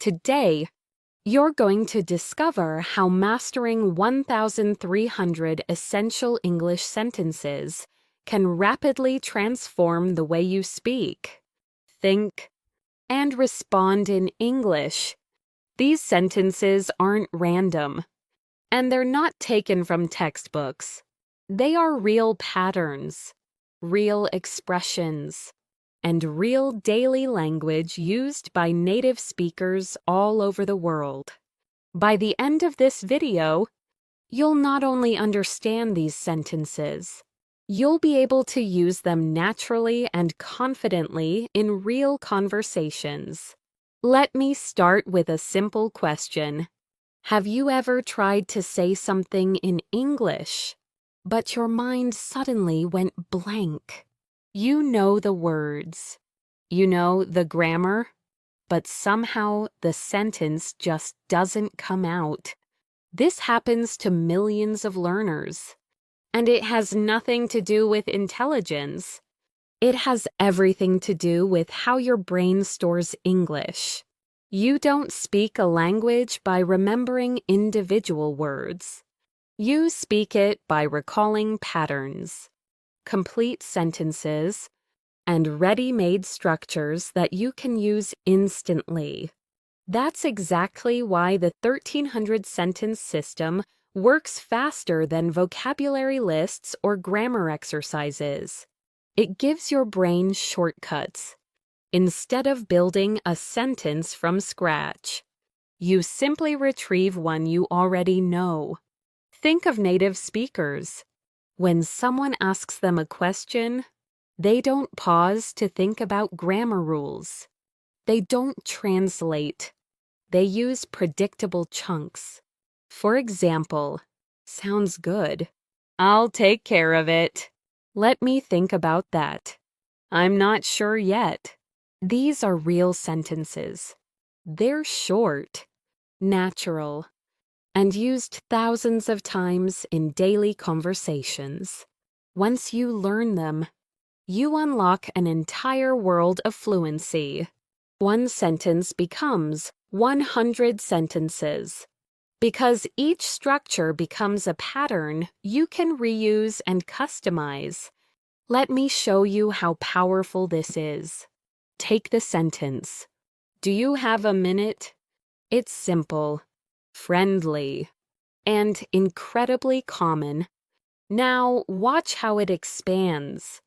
Today, you're going to discover how mastering 1,300 essential English sentences can rapidly transform the way you speak, think, and respond in English. These sentences aren't random, and they're not taken from textbooks. They are real patterns, real expressions, and real daily language used by native speakers all over the world. By the end of this video, you'll not only understand these sentences, you'll be able to use them naturally and confidently in real conversations. Let me start with a simple question. Have you ever tried to say something in English, but your mind suddenly went blank? You know the words, you know the grammar, but somehow the sentence just doesn't come out. This happens to millions of learners, and it has nothing to do with intelligence. It has everything to do with how your brain stores English. You don't speak a language by remembering individual words. You speak it by recalling patterns, complete sentences, and ready-made structures that you can use instantly. That's exactly why the 1,300 sentence system works faster than vocabulary lists or grammar exercises. It gives your brain shortcuts. Instead of building a sentence from scratch, you simply retrieve one you already know. Think of native speakers. When someone asks them a question, they don't pause to think about grammar rules. They don't translate. They use predictable chunks. For example, sounds good. I'll take care of it. Let me think about that. I'm not sure yet. These are real sentences. They're short, natural, and used thousands of times in daily conversations. Once you learn them, you unlock an entire world of fluency. One sentence becomes 100 sentences. Because each structure becomes a pattern you can reuse and customize. Let me show you how powerful this is. Take the sentence. Do you have a minute? It's simple, friendly, and incredibly common. Now watch how it expands.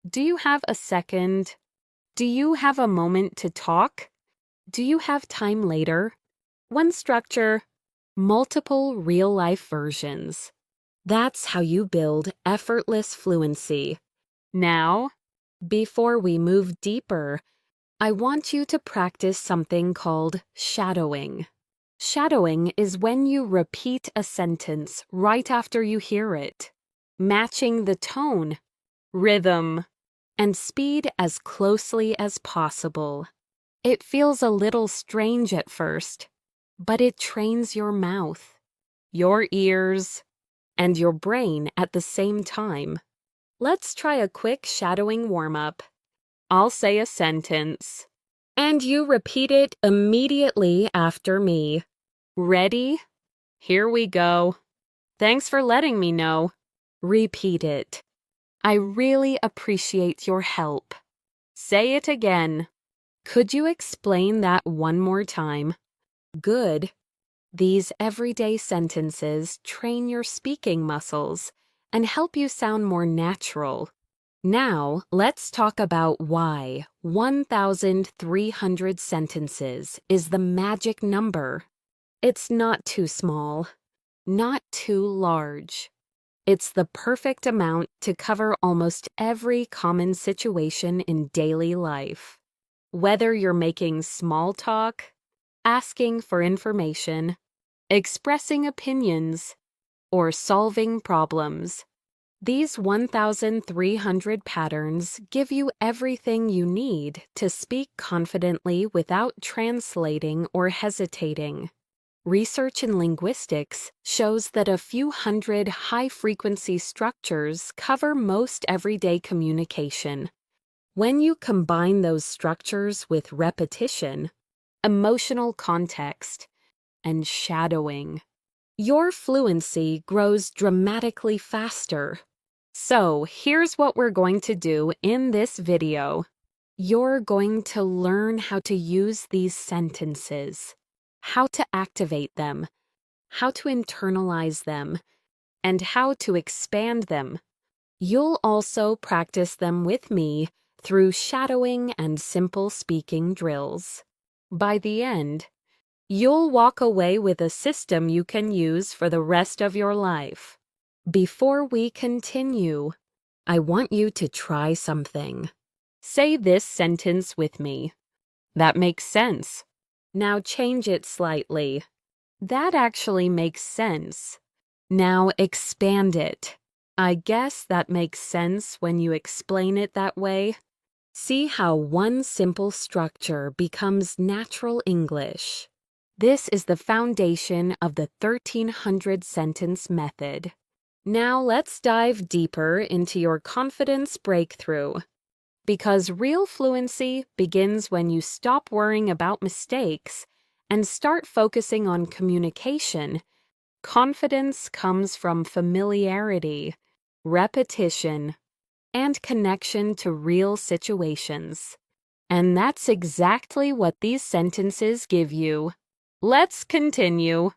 Do you have a second? Do you have a moment to talk? Do you have time later? One structure, multiple real-life versions. That's how you build effortless fluency. Now, before we move deeper, I want you to practice something called shadowing. Shadowing is when you repeat a sentence right after you hear it, matching the tone, rhythm, and speed as closely as possible. It feels a little strange at first, but it trains your mouth, your ears, and your brain at the same time. Let's try a quick shadowing warm-up. I'll say a sentence, and you repeat it immediately after me. Ready? Here we go. Thanks for letting me know. Repeat it. I really appreciate your help. Say it again. Could you explain that one more time? Good. These everyday sentences train your speaking muscles and help you sound more natural. Now, let's talk about why 1,300 sentences is the magic number. It's not too small, not too large. It's the perfect amount to cover almost every common situation in daily life. Whether you're making small talk, asking for information, expressing opinions, or solving problems, these 1,300 patterns give you everything you need to speak confidently without translating or hesitating. Research in linguistics shows that a few hundred high-frequency structures cover most everyday communication. When you combine those structures with repetition, emotional context, and shadowing. Your fluency grows dramatically faster. So here's what we're going to do in this video. You're going to learn how to use these sentences, how to activate them, how to internalize them, and how to expand them. You'll also practice them with me through shadowing and simple speaking drills. By the end, you'll walk away with a system you can use for the rest of your life. Before we continue, I want you to try something. Say this sentence with me. That makes sense. Now change it slightly. That actually makes sense. Now expand it. I guess that makes sense when you explain it that way. See how one simple structure becomes natural English. This is the foundation of the 1300 sentence method. Now let's dive deeper into your confidence breakthrough. Because real fluency begins when you stop worrying about mistakes and start focusing on communication. Confidence comes from familiarity, repetition, and connection to real situations. And that's exactly what these sentences give you. Let's continue.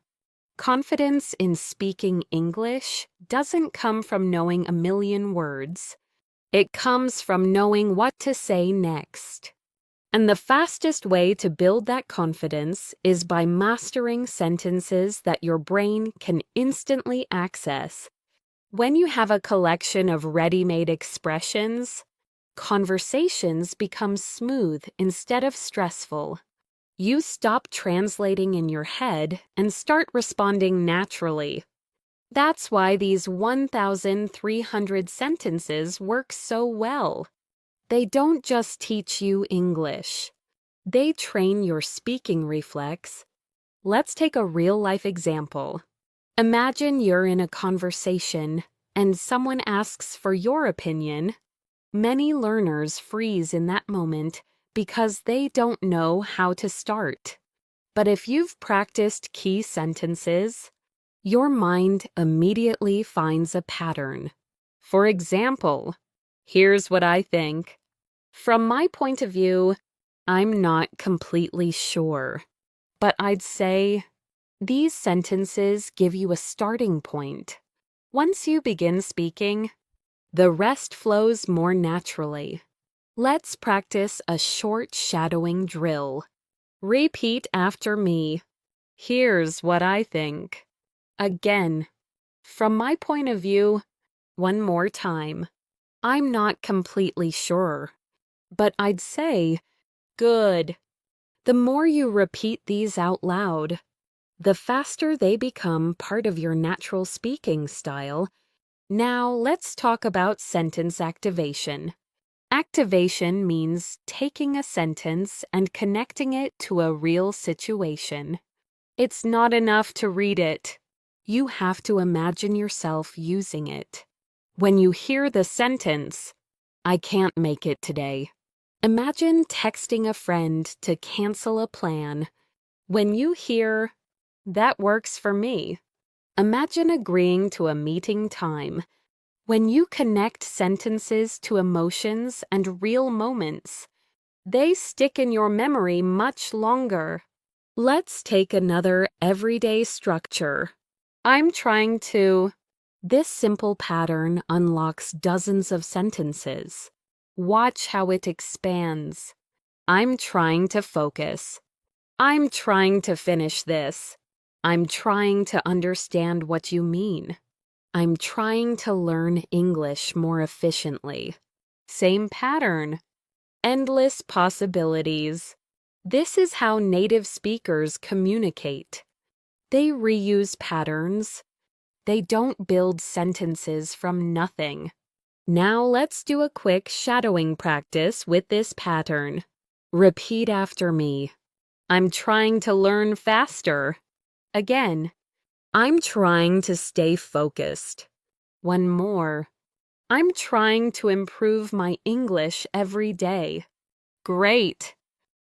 Confidence in speaking English doesn't come from knowing a million words. It comes from knowing what to say next. And the fastest way to build that confidence is by mastering sentences that your brain can instantly access. When you have a collection of ready-made expressions, conversations become smooth instead of stressful. You stop translating in your head and start responding naturally. That's why these 1,300 sentences work so well. They don't just teach you English. They train your speaking reflex. Let's take a real-life example. Imagine you're in a conversation and someone asks for your opinion. Many learners freeze in that moment because they don't know how to start. But if you've practiced key sentences, your mind immediately finds a pattern. For example, here's what I think. From my point of view, I'm not completely sure. But I'd say these sentences give you a starting point. Once you begin speaking, the rest flows more naturally. Let's practice a short shadowing drill. Repeat after me. Here's what I think. Again, from my point of view, one more time. I'm not completely sure, but I'd say, good. The more you repeat these out loud, the faster they become part of your natural speaking style. Now let's talk about sentence activation. Activation means taking a sentence and connecting it to a real situation. It's not enough to read it. You have to imagine yourself using it. When you hear the sentence, I can't make it today. Imagine texting a friend to cancel a plan. When you hear, that works for me. Imagine agreeing to a meeting time. When you connect sentences to emotions and real moments, they stick in your memory much longer. Let's take another everyday structure. I'm trying to. This simple pattern unlocks dozens of sentences. Watch how it expands. I'm trying to focus. I'm trying to finish this. I'm trying to understand what you mean. I'm trying to learn English more efficiently. Same pattern. Endless possibilities. This is how native speakers communicate. They reuse patterns. They don't build sentences from nothing. Now let's do a quick shadowing practice with this pattern. Repeat after me. I'm trying to learn faster. Again. I'm trying to stay focused. One more. I'm trying to improve my English every day. Great.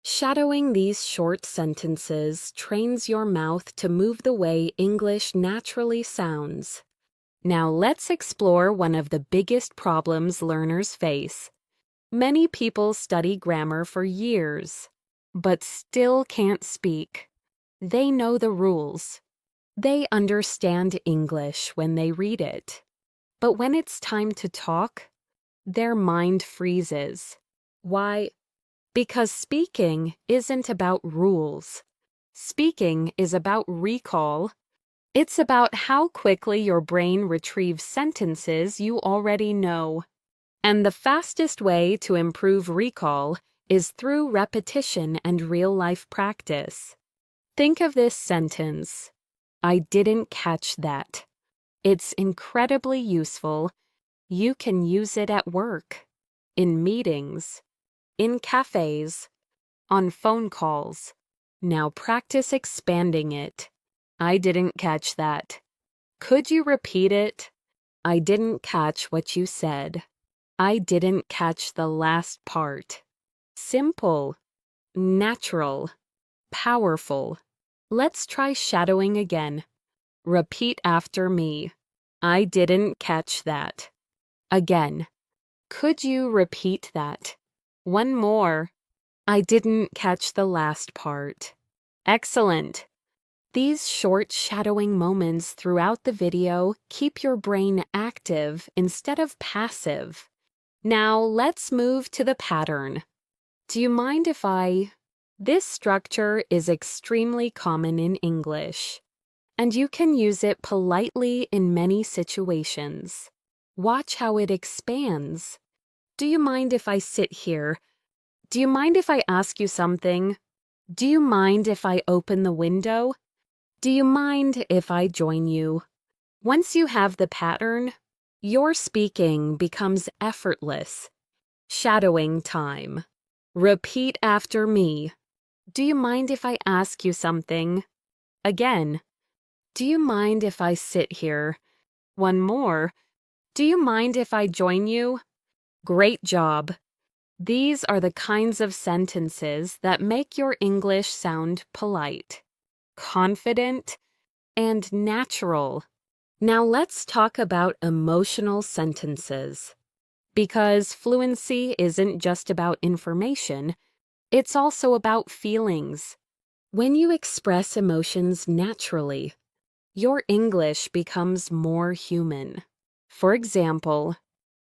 Shadowing these short sentences trains your mouth to move the way English naturally sounds. Now let's explore one of the biggest problems learners face. Many people study grammar for years, but still can't speak. They know the rules. They understand English when they read it. But when it's time to talk, their mind freezes. Why? Because speaking isn't about rules. Speaking is about recall. It's about how quickly your brain retrieves sentences you already know. And the fastest way to improve recall is through repetition and real-life practice. Think of this sentence: I didn't catch that. It's incredibly useful. You can use it at work, in meetings, in cafes, on phone calls. Now practice expanding it. I didn't catch that. Could you repeat it? I didn't catch what you said. I didn't catch the last part. Simple, natural, powerful. Let's try shadowing again. Repeat after me. I didn't catch that. Again. Could you repeat that? One more. I didn't catch the last part. Excellent. These short shadowing moments throughout the video keep your brain active instead of passive. Now let's move to the pattern. Do you mind if This structure is extremely common in English, and you can use it politely in many situations. Watch how it expands. Do you mind if I sit here? Do you mind if I ask you something? Do you mind if I open the window? Do you mind if I join you? Once you have the pattern, your speaking becomes effortless. Shadowing time. Repeat after me. Do you mind if I ask you something? Again. Do you mind if I sit here? One more. Do you mind if I join you? Great job. These are the kinds of sentences that make your English sound polite, confident, and natural. Now let's talk about emotional sentences. Because fluency isn't just about information, it's also about feelings. When you express emotions naturally, your English becomes more human. For example,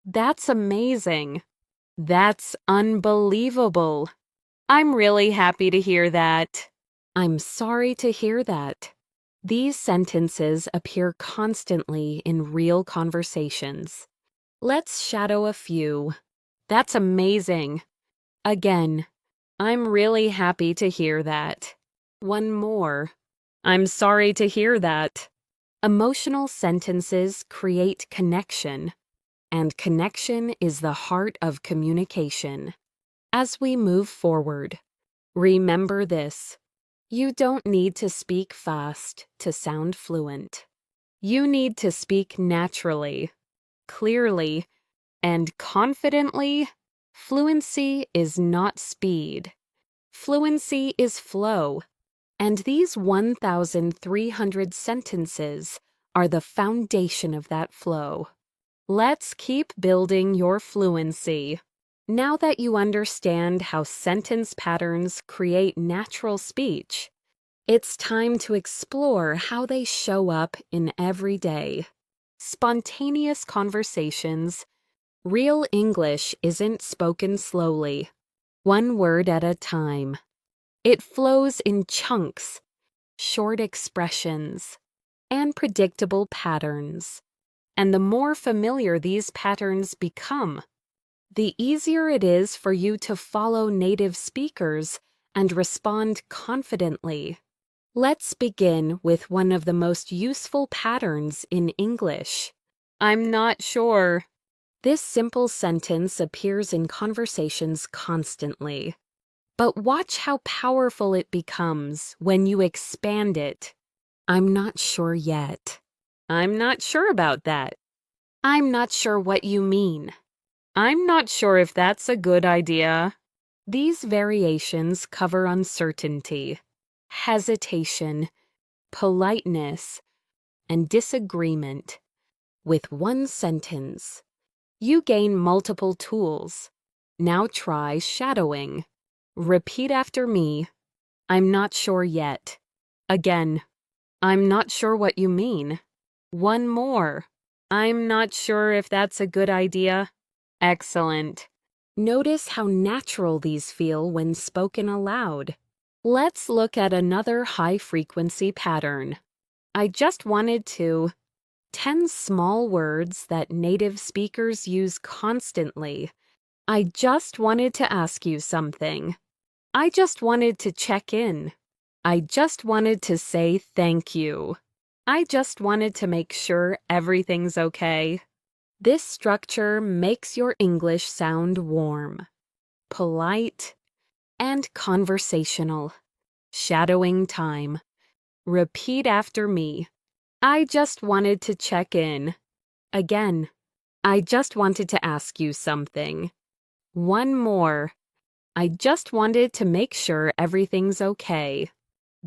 that's amazing. That's unbelievable. I'm really happy to hear that. I'm sorry to hear that. These sentences appear constantly in real conversations. Let's shadow a few. That's amazing. Again, I'm really happy to hear that. One more. I'm sorry to hear that. Emotional sentences create connection, and connection is the heart of communication. As we move forward, remember this. You don't need to speak fast to sound fluent. You need to speak naturally, clearly, and confidently. Fluency is not speed. Fluency is flow. And these 1,300 sentences are the foundation of that flow. Let's keep building your fluency. Now that you understand how sentence patterns create natural speech, it's time to explore how they show up in everyday, spontaneous conversations. Real English isn't spoken slowly, one word at a time. It flows in chunks, short expressions, and predictable patterns. And the more familiar these patterns become, the easier it is for you to follow native speakers and respond confidently. Let's begin with one of the most useful patterns in English. I'm not sure. This simple sentence appears in conversations constantly. But watch how powerful it becomes when you expand it. I'm not sure yet. I'm not sure about that. I'm not sure what you mean. I'm not sure if that's a good idea. These variations cover uncertainty, hesitation, politeness, and disagreement. With one sentence, you gain multiple tools. Now try shadowing. Repeat after me. I'm not sure yet. Again, I'm not sure what you mean. One more. I'm not sure if that's a good idea. Excellent. Notice how natural these feel when spoken aloud. Let's look at another high-frequency pattern. I just wanted to. 10 small words that native speakers use constantly. I just wanted to ask you something. I just wanted to check in. I just wanted to say thank you. I just wanted to make sure everything's okay. This structure makes your English sound warm, polite, and conversational. Shadowing time. Repeat after me. I just wanted to check in. Again, I just wanted to ask you something. One more. I just wanted to make sure everything's okay.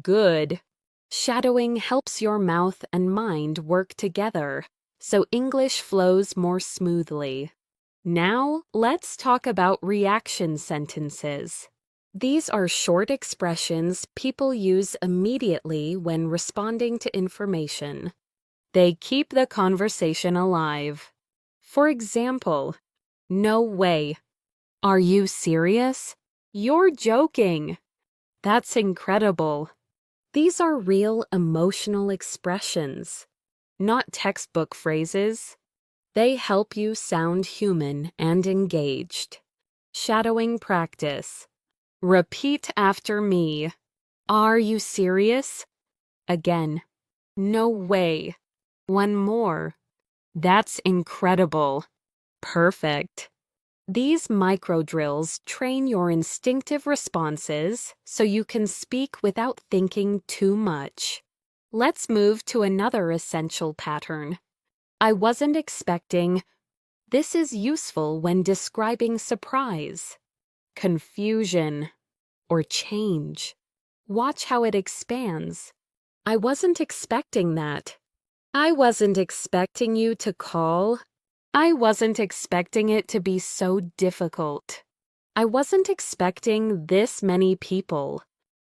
Good. Shadowing helps your mouth and mind work together, so English flows more smoothly. Now, let's talk about reaction sentences. These are short expressions people use immediately when responding to information. They keep the conversation alive. For example, no way. Are you serious? You're joking. That's incredible. These are real emotional expressions, not textbook phrases. They help you sound human and engaged. Shadowing practice. Repeat after me. Are you serious? Again. No way. One more. That's incredible. Perfect. These micro drills train your instinctive responses so you can speak without thinking too much. Let's move to another essential pattern. I wasn't expecting. This is useful when describing surprise, confusion, or change. Watch how it expands. I wasn't expecting that. I wasn't expecting you to call. I wasn't expecting it to be so difficult. I wasn't expecting this many people.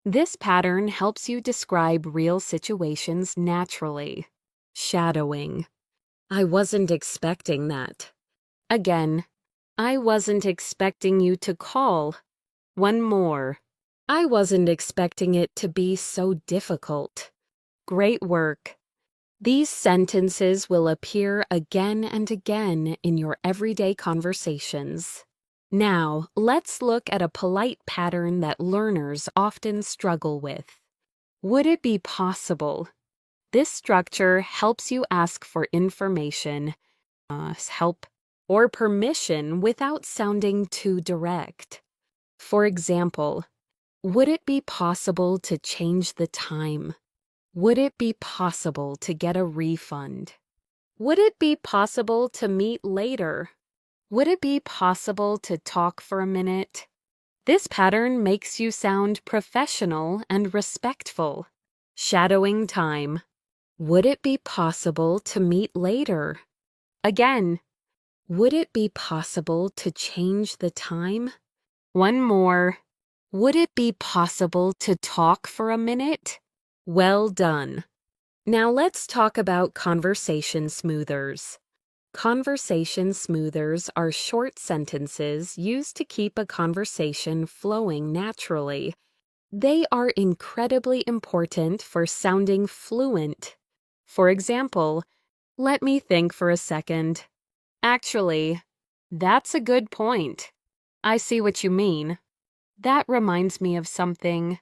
This pattern helps you describe real situations naturally. Shadowing. I wasn't expecting that. Again, I wasn't expecting you to call. One more. I wasn't expecting it to be so difficult. Great work. These sentences will appear again and again in your everyday conversations. Now, let's look at a polite pattern that learners often struggle with. Would it be possible? This structure helps you ask for information, help, or permission without sounding too direct. For example, would it be possible to change the time? Would it be possible to get a refund? Would it be possible to meet later? Would it be possible to talk for a minute? This pattern makes you sound professional and respectful. Shadowing time. Would it be possible to meet later? Again, would it be possible to change the time? One more. Would it be possible to talk for a minute? Well done. Now let's talk about conversation smoothers. Conversation smoothers are short sentences used to keep a conversation flowing naturally. They are incredibly important for sounding fluent. For example, let me think for a second. Actually, that's a good point. I see what you mean. That reminds me of something.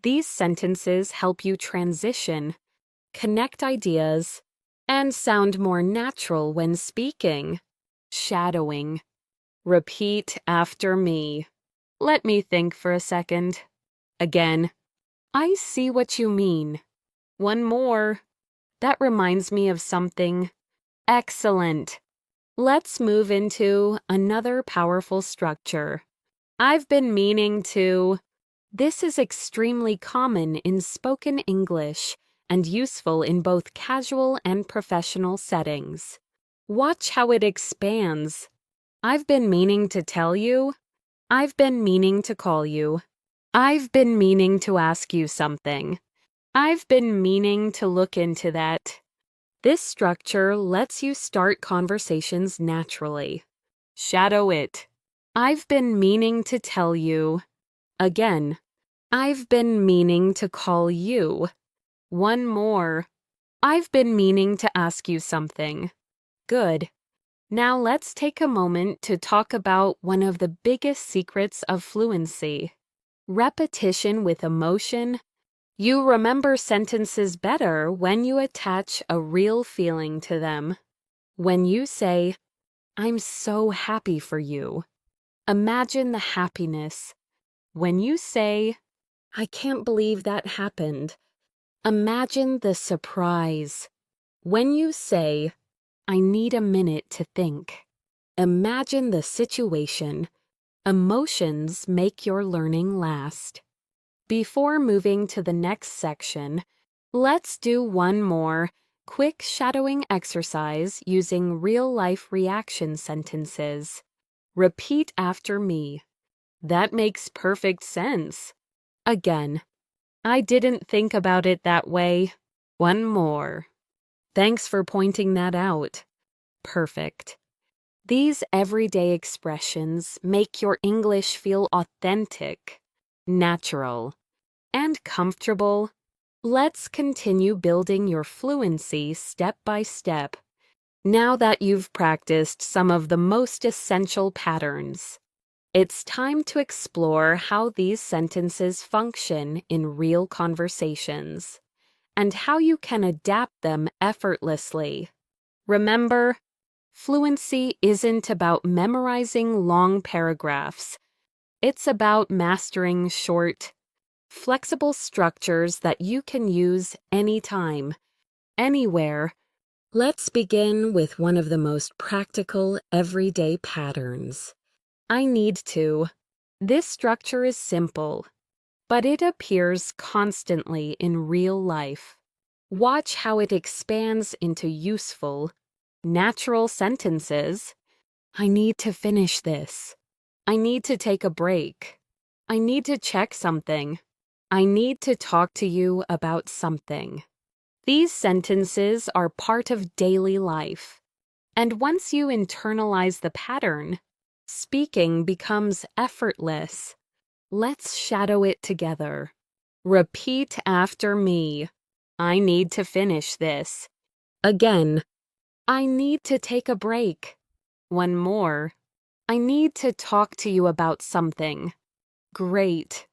These sentences help you transition, connect ideas, and sound more natural when speaking. Shadowing. Repeat after me. Let me think for a second. Again. I see what you mean. One more. That reminds me of something. Excellent. Let's move into another powerful structure. I've been meaning to. This is extremely common in spoken English and useful in both casual and professional settings. Watch how it expands. I've been meaning to tell you. I've been meaning to call you. I've been meaning to ask you something. I've been meaning to look into that. This structure lets you start conversations naturally. Shadow it. I've been meaning to tell you. Again. I've been meaning to call you. One more. I've been meaning to ask you something. Good. Now let's take a moment to talk about one of the biggest secrets of fluency. Repetition with emotion. You remember sentences better when you attach a real feeling to them. When you say, "I'm so happy for you," imagine the happiness. When you say, "I can't believe that happened," imagine the surprise. When you say, "I need a minute to think," imagine the situation. Emotions make your learning last. Before moving to the next section, let's do one more quick shadowing exercise using real-life reaction sentences. Repeat after me. That makes perfect sense. Again. I didn't think about it that way. One more. Thanks for pointing that out. Perfect. These everyday expressions make your English feel authentic, natural, and comfortable. Let's continue building your fluency step by step. Now that you've practiced some of the most essential patterns, it's time to explore how these sentences function in real conversations and how you can adapt them effortlessly. Remember, fluency isn't about memorizing long paragraphs. It's about mastering short, flexible structures that you can use anytime, anywhere. Let's begin with one of the most practical, everyday patterns. I need to. This structure is simple, but it appears constantly in real life. Watch how it expands into useful, natural sentences. I need to finish this. I need to take a break. I need to check something. I need to talk to you about something. These sentences are part of daily life, and once you internalize the pattern, speaking becomes effortless. Let's shadow it together. Repeat after me. I need to finish this. Again. I need to take a break. One more. I need to talk to you about something. Great.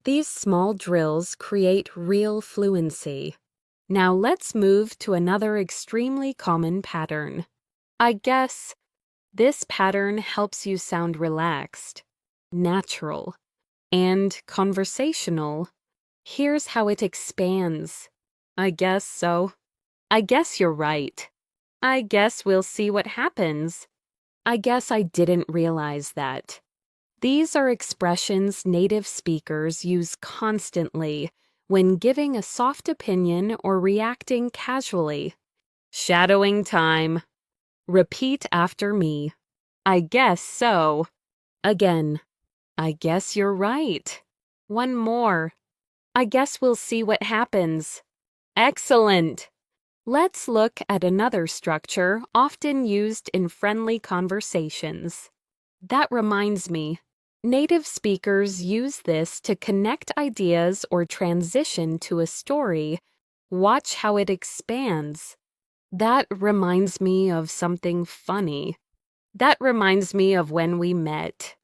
These small drills create real fluency. Now let's move to another extremely common pattern. I guess this pattern helps you sound relaxed, natural, and conversational. Here's how it expands. I guess so. I guess you're right. I guess we'll see what happens. I guess I didn't realize that. These are expressions native speakers use constantly when giving a soft opinion or reacting casually. Shadowing time. Repeat after me. I guess so. Again. I guess you're right. One more. I guess we'll see what happens. Excellent. Let's look at another structure often used in friendly conversations. That reminds me, native speakers use this to connect ideas or transition to a story. Watch how it expands. That reminds me of something funny. That reminds me of when we met.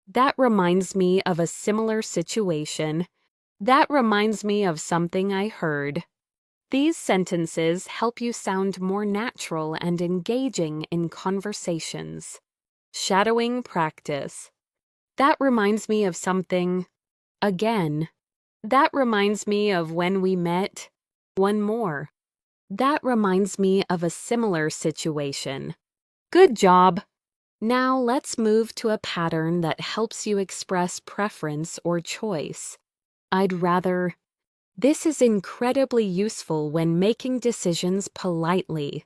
That reminds me of a similar situation. That reminds me of something I heard. These sentences help you sound more natural and engaging in conversations. Shadowing practice. That reminds me of something. Again. That reminds me of when we met. One more. That reminds me of a similar situation. Good job! Now let's move to a pattern that helps you express preference or choice. I'd rather. This is incredibly useful when making decisions politely.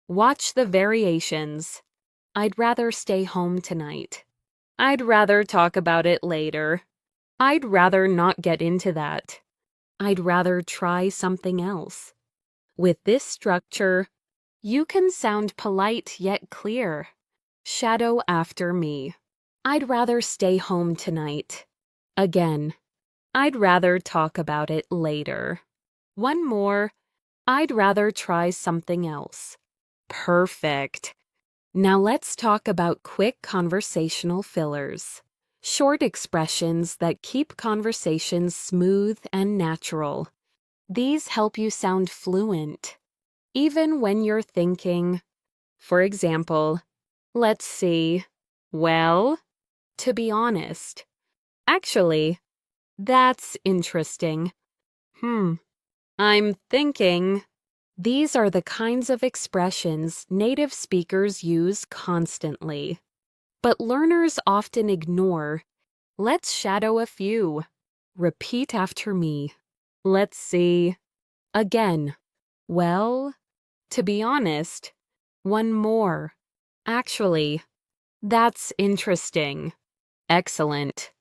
Watch the variations. I'd rather stay home tonight. I'd rather talk about it later. I'd rather not get into that. I'd rather try something else. With this structure, you can sound polite yet clear. Shadow after me. I'd rather stay home tonight. Again, I'd rather talk about it later. One more. I'd rather try something else. Perfect. Now let's talk about quick conversational fillers. Short expressions that keep conversations smooth and natural. These help you sound fluent, even when you're thinking. For example, let's see. Well, to be honest. Actually, that's interesting. I'm thinking. These are the kinds of expressions native speakers use constantly, but learners often ignore. Let's shadow a few. Repeat after me. Let's see. Again. Well, to be honest. One more. Actually, that's interesting. Excellent.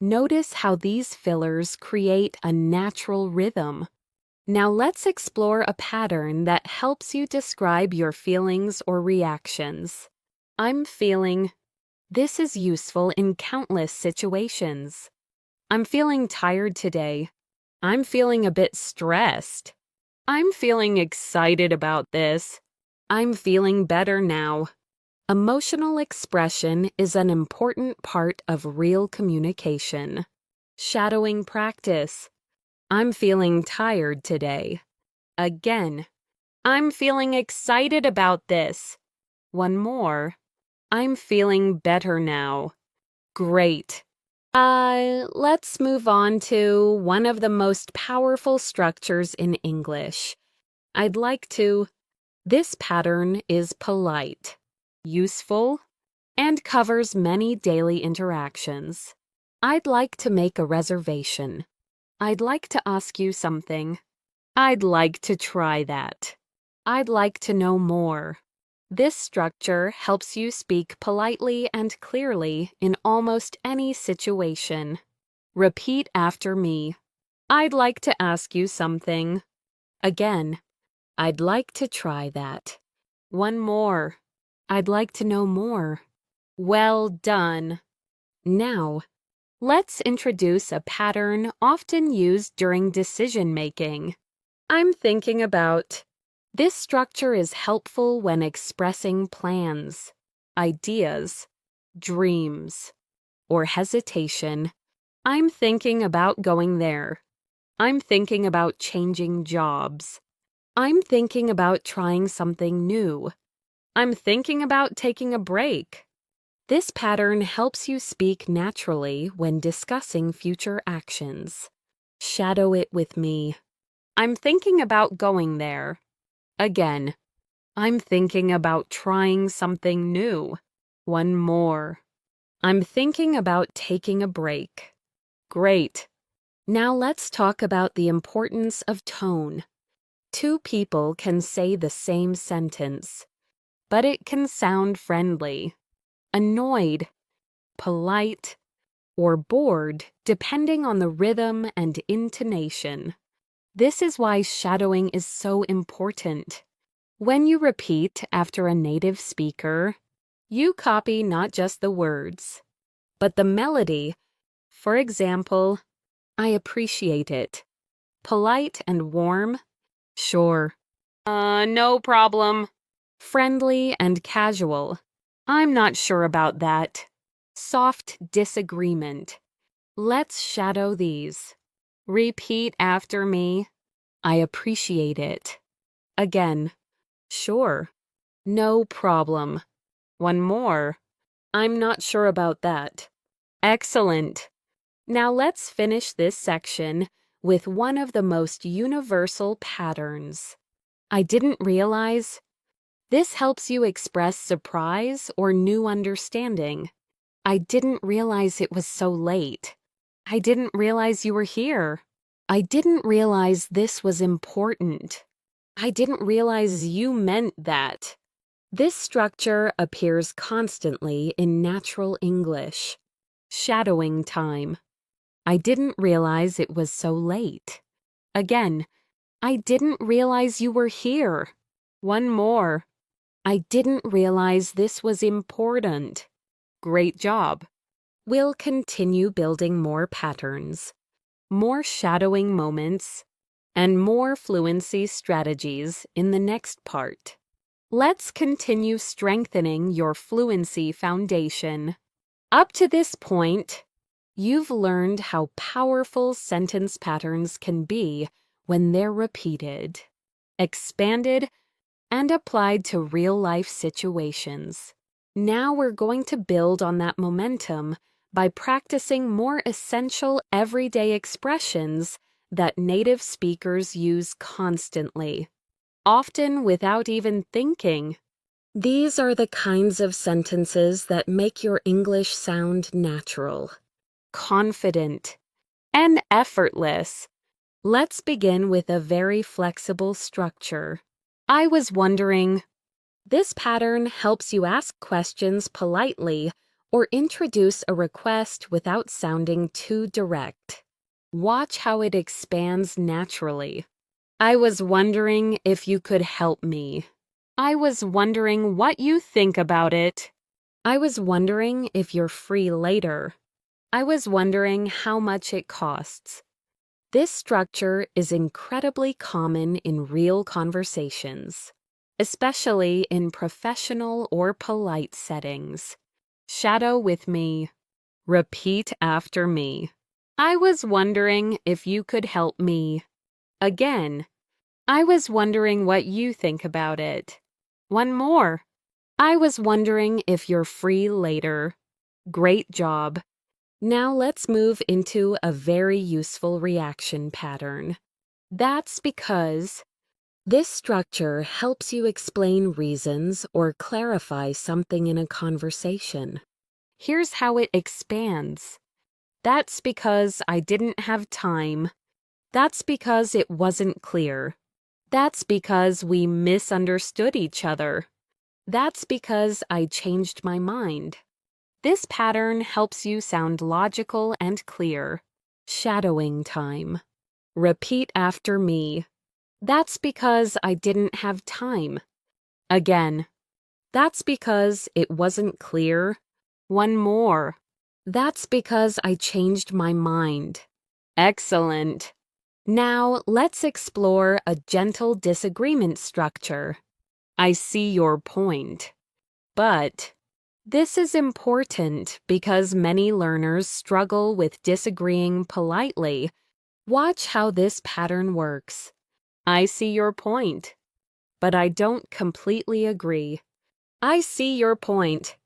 Notice how these fillers create a natural rhythm. Now let's explore a pattern that helps you describe your feelings or reactions. I'm feeling. This is useful in countless situations. I'm feeling tired today. I'm feeling a bit stressed. I'm feeling excited about this. I'm feeling better now. Emotional expression is an important part of real communication. Shadowing practice. I'm feeling tired today. Again. I'm feeling excited about this. One more. I'm feeling better now. Great. Let's move on to one of the most powerful structures in English. I'd like to. This pattern is polite, useful, and covers many daily interactions. I'd like to make a reservation. I'd like to ask you something. I'd like to try that. I'd like to know more. This structure helps you speak politely and clearly in almost any situation. Repeat after me. I'd like to ask you something. Again, I'd like to try that. One more. I'd like to know more. Well done. Now, let's introduce a pattern often used during decision-making. I'm thinking about. This structure is helpful when expressing plans, ideas, dreams, or hesitation. I'm thinking about going there. I'm thinking about changing jobs. I'm thinking about trying something new. I'm thinking about taking a break. This pattern helps you speak naturally when discussing future actions. Shadow it with me. I'm thinking about going there. Again, I'm thinking about trying something new. One more. I'm thinking about taking a break. Great. Now let's talk about the importance of tone. Two people can say the same sentence, but it can sound friendly, annoyed, polite, or bored depending on the rhythm and intonation. This is why shadowing is so important. When you repeat after a native speaker, you copy not just the words, but the melody. For example, I appreciate it. Polite and warm? Sure. No problem. Friendly and casual? I'm not sure about that. Soft disagreement. Let's shadow these. Repeat after me. I appreciate it. Again. Sure. No problem. One more. I'm not sure about that. Excellent. Now let's finish this section with one of the most universal patterns. I didn't realize. This helps you express surprise or new understanding. I didn't realize it was so late. I didn't realize you were here. I didn't realize this was important. I didn't realize you meant that. This structure appears constantly in natural English. Shadowing time. I didn't realize it was so late. Again, I didn't realize you were here. One more. I didn't realize this was important. Great job. We'll continue building more patterns, more shadowing moments, and more fluency strategies in the next part. Let's continue strengthening your fluency foundation. Up to this point, you've learned how powerful sentence patterns can be when they're repeated, expanded, and applied to real-life situations. Now we're going to build on that momentum by practicing more essential everyday expressions that native speakers use constantly, often without even thinking. These are the kinds of sentences that make your English sound natural, confident, and effortless. Let's begin with a very flexible structure. I was wondering. This pattern helps you ask questions politely or introduce a request without sounding too direct. Watch how it expands naturally. I was wondering if you could help me. I was wondering what you think about it. I was wondering if you're free later. I was wondering how much it costs. This structure is incredibly common in real conversations, especially in professional or polite settings. Shadow with me. Repeat after me. I was wondering if you could help me. Again. I was wondering what you think about it. One more. I was wondering if you're free later. Great job. Now let's move into a very useful reaction pattern. That's because this structure helps you explain reasons or clarify something in a conversation. Here's how it expands. That's because I didn't have time. That's because it wasn't clear. That's because we misunderstood each other. That's because I changed my mind. This pattern helps you sound logical and clear. Shadowing time. Repeat after me. That's because I didn't have time. Again. That's because it wasn't clear. One more. That's because I changed my mind. Excellent. Now let's explore a gentle disagreement structure. I see your point. But this is important because many learners struggle with disagreeing politely. Watch how this pattern works. I see your point, but I don't completely agree. I see your point,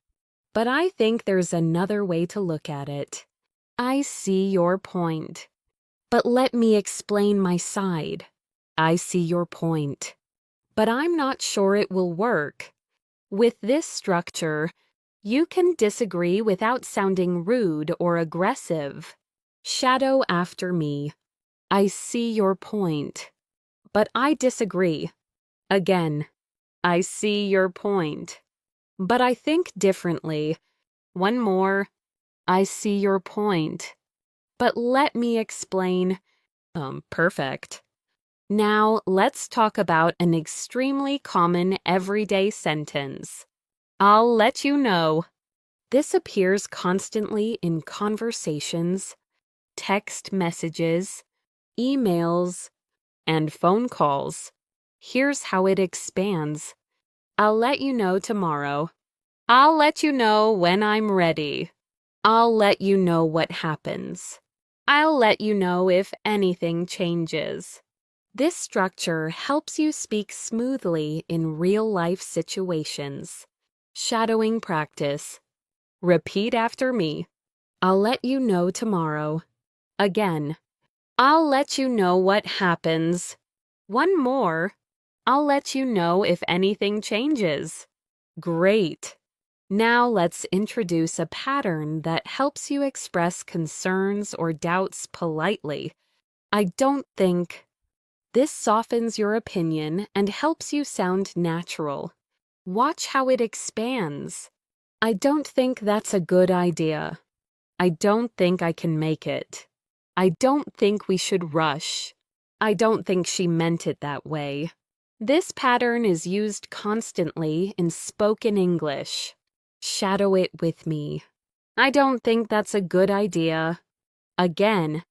but I think there's another way to look at it. I see your point, but let me explain my side. I see your point, but I'm not sure it will work. With this structure, you can disagree without sounding rude or aggressive. Shadow after me. I see your point, but I disagree. Again, I see your point, but I think differently. One more. I see your point, but let me explain. Perfect. Now, let's talk about an extremely common everyday sentence. I'll let you know. This appears constantly in conversations, text messages, emails, and phone calls. Here's how it expands. I'll let you know tomorrow. I'll let you know when I'm ready. I'll let you know what happens. I'll let you know if anything changes. This structure helps you speak smoothly in real-life situations. Shadowing practice. Repeat after me. I'll let you know tomorrow. Again. I'll let you know what happens. One more. I'll let you know if anything changes. Great. Now let's introduce a pattern that helps you express concerns or doubts politely. I don't think. This softens your opinion and helps you sound natural. Watch how it expands. I don't think that's a good idea. I don't think I can make it. I don't think we should rush. I don't think she meant it that way. This pattern is used constantly in spoken English. Shadow it with me. I don't think that's a good idea. Again,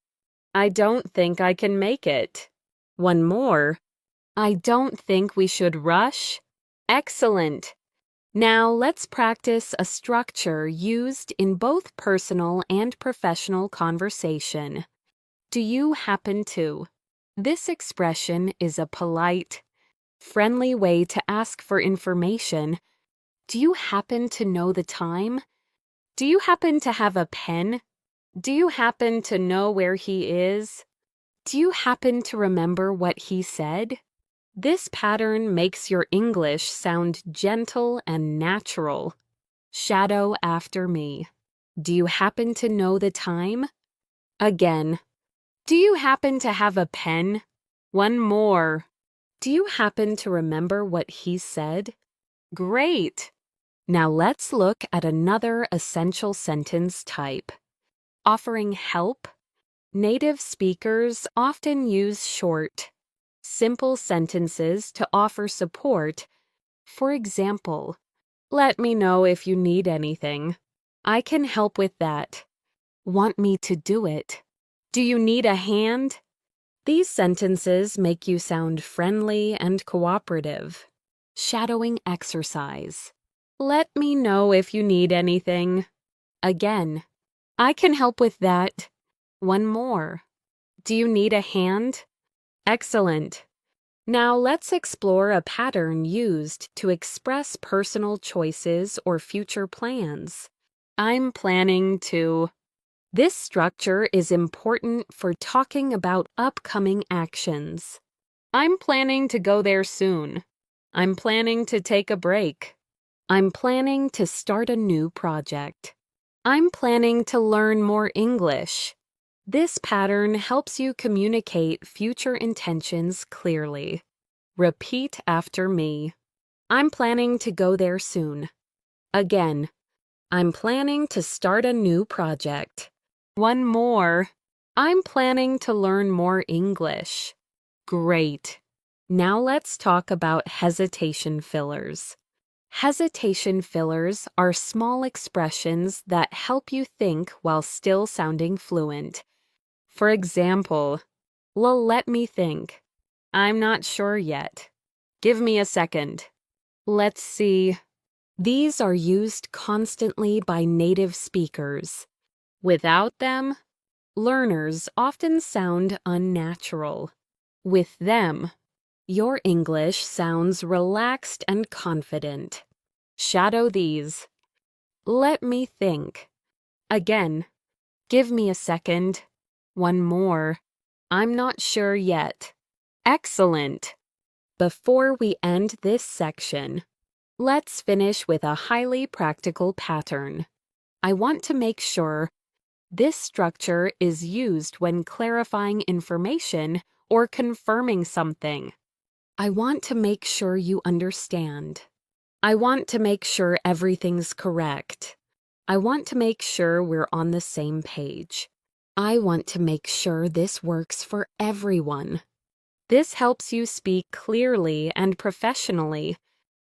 I don't think I can make it. One more. I don't think we should rush. Excellent. Now let's practice a structure used in both personal and professional conversation. Do you happen to? This expression is a polite, friendly way to ask for information. Do you happen to know the time? Do you happen to have a pen? Do you happen to know where he is? Do you happen to remember what he said? This pattern makes your English sound gentle and natural. Shadow after me. Do you happen to know the time? Again. Do you happen to have a pen? One more. Do you happen to remember what he said? Great. Now let's look at another essential sentence type. Offering help. Native speakers often use short, simple sentences to offer support. For example, let me know if you need anything. I can help with that. Want me to do it? Do you need a hand? These sentences make you sound friendly and cooperative. Shadowing exercise. Let me know if you need anything. Again, I can help with that. One more. Do you need a hand? Excellent. Now let's explore a pattern used to express personal choices or future plans. I'm planning to. This structure is important for talking about upcoming actions. I'm planning to go there soon. I'm planning to take a break. I'm planning to start a new project. I'm planning to learn more English. This pattern helps you communicate future intentions clearly. Repeat after me. I'm planning to go there soon. Again, I'm planning to start a new project. One more. I'm planning to learn more English. Great. Now let's talk about hesitation fillers. Hesitation fillers are small expressions that help you think while still sounding fluent. For example, let me think. I'm not sure yet. Give me a second. Let's see. These are used constantly by native speakers. Without them, learners often sound unnatural. With them, your English sounds relaxed and confident. Shadow these. Let me think. Again, give me a second. One more. I'm not sure yet. Excellent. Before we end this section, let's finish with a highly practical pattern. I want to make sure this structure is used when clarifying information or confirming something. I want to make sure you understand. I want to make sure everything's correct. I want to make sure we're on the same page. I want to make sure this works for everyone. This helps you speak clearly and professionally.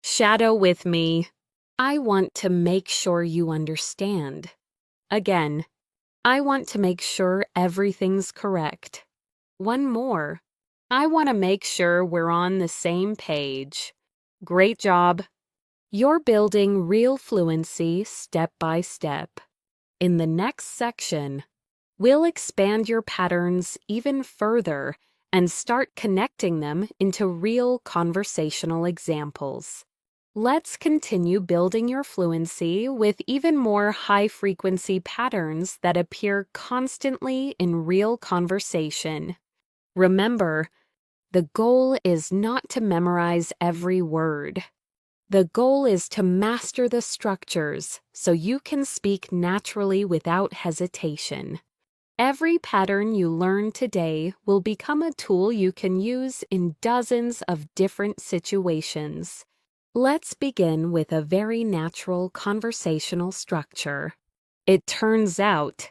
Shadow with me. I want to make sure you understand. Again, I want to make sure everything's correct. One more. I want to make sure we're on the same page. Great job. You're building real fluency step by step. In the next section, we'll expand your patterns even further and start connecting them into real conversational examples. Let's continue building your fluency with even more high-frequency patterns that appear constantly in real conversation. Remember, The goal is not to memorize every word. The goal is to master the structures so you can speak naturally without hesitation. Every pattern you learn today will become a tool you can use in dozens of different situations. Let's begin with a very natural conversational structure. It turns out.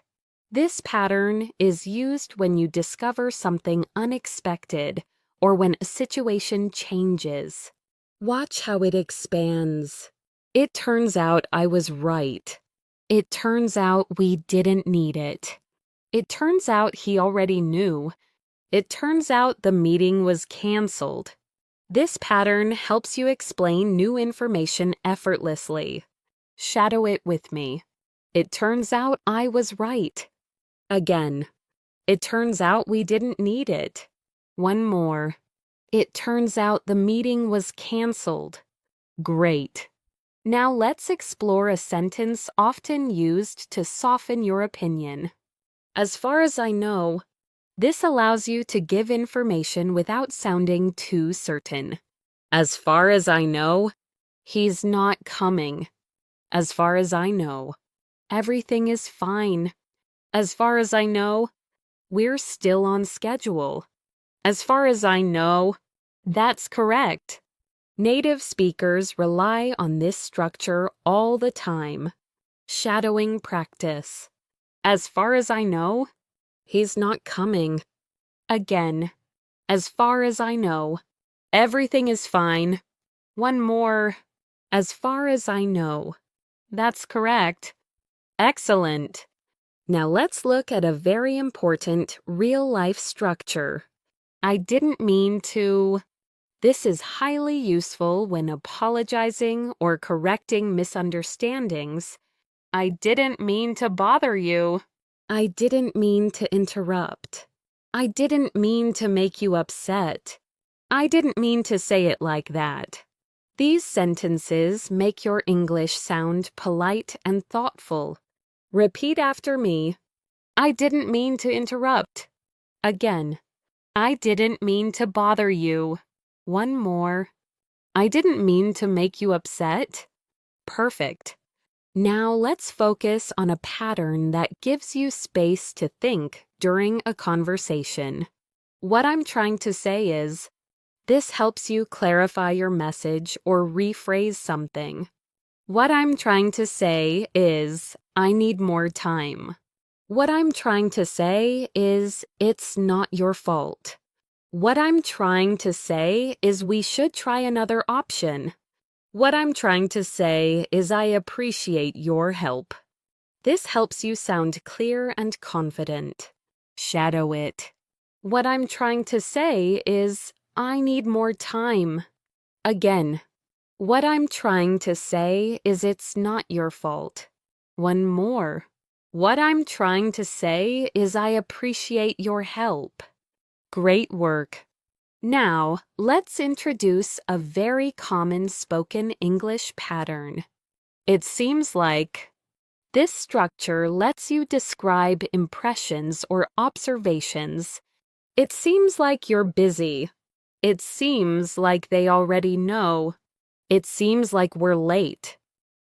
This pattern is used when you discover something unexpected or when a situation changes. Watch how it expands. It turns out I was right. It turns out we didn't need it. It turns out he already knew. It turns out the meeting was canceled. This pattern helps you explain new information effortlessly. Shadow it with me. It turns out I was right. Again. It turns out we didn't need it. One more. It turns out the meeting was canceled. Great. Now let's explore a sentence often used to soften your opinion. As far as I know, this allows you to give information without sounding too certain. As far as I know, he's not coming. As far as I know, everything is fine. As far as I know, we're still on schedule. As far as I know, that's correct. Native speakers rely on this structure all the time. Shadowing practice. As far as I know, he's not coming. Again. As far as I know, everything is fine. One more. As far as I know. That's correct. Excellent. Now let's look at a very important real-life structure. I didn't mean to. This is highly useful when apologizing or correcting misunderstandings. I didn't mean to bother you. I didn't mean to interrupt. I didn't mean to make you upset. I didn't mean to say it like that. These sentences make your English sound polite and thoughtful. Repeat after me. I didn't mean to interrupt. Again. I didn't mean to bother you. One more. I didn't mean to make you upset. Perfect. Now let's focus on a pattern that gives you space to think during a conversation. What I'm trying to say is, this helps you clarify your message or rephrase something. What I'm trying to say is, I need more time. What I'm trying to say is, it's not your fault. What I'm trying to say is we should try another option. What I'm trying to say is I appreciate your help. This helps you sound clear and confident. Shadow it. What I'm trying to say is I need more time. Again. What I'm trying to say is it's not your fault. One more. What I'm trying to say is I appreciate your help. Great work. Now, let's introduce a very common spoken English pattern. It seems like. This structure lets you describe impressions or observations. It seems like you're busy. It seems like they already know. It seems like we're late.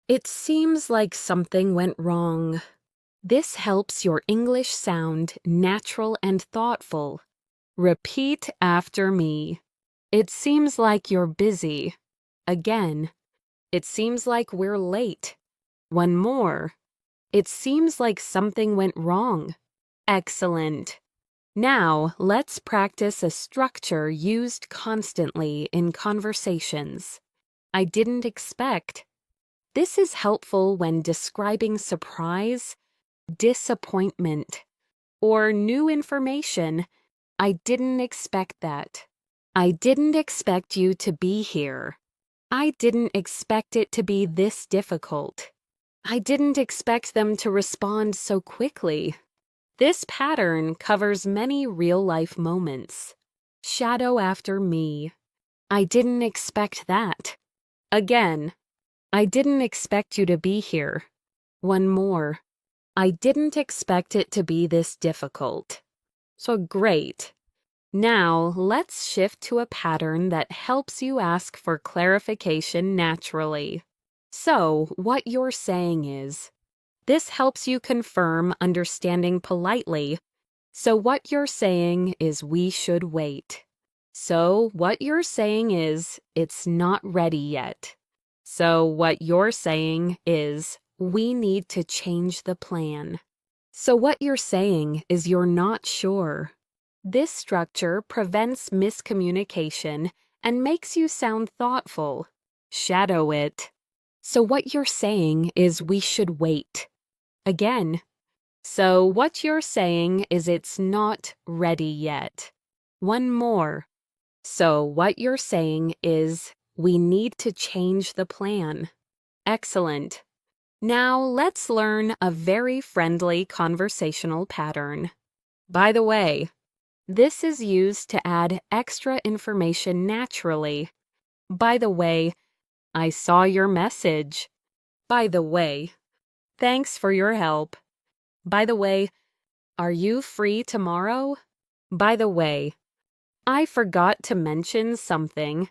It seems like something went wrong. This helps your English sound natural and thoughtful. Repeat after me. It seems like you're busy. Again. It seems like we're late. One more. It seems like something went wrong. Excellent. Now, let's practice a structure used constantly in conversations. I didn't expect. This is helpful when describing surprise, disappointment, or new information. I didn't expect that. I didn't expect you to be here. I didn't expect it to be this difficult. I didn't expect them to respond so quickly. This pattern covers many real-life moments. Shadow after me. I didn't expect that. Again. I didn't expect you to be here. One more. I didn't expect it to be this difficult. So great. Now, let's shift to a pattern that helps you ask for clarification naturally. So, what you're saying is, this helps you confirm understanding politely. So, what you're saying is, we should wait. So, what you're saying is, it's not ready yet. So, what you're saying is, we need to change the plan. So, what you're saying is, you're not sure. This structure prevents miscommunication and makes you sound thoughtful. Shadow it. So, what you're saying is, we should wait. Again. So, what you're saying is, it's not ready yet. One more. So, what you're saying is, we need to change the plan. Excellent. Now, let's learn a very friendly conversational pattern. By the way, this is used to add extra information naturally. By the way, I saw your message. By the way, thanks for your help. By the way, are you free tomorrow? By the way, I forgot to mention something.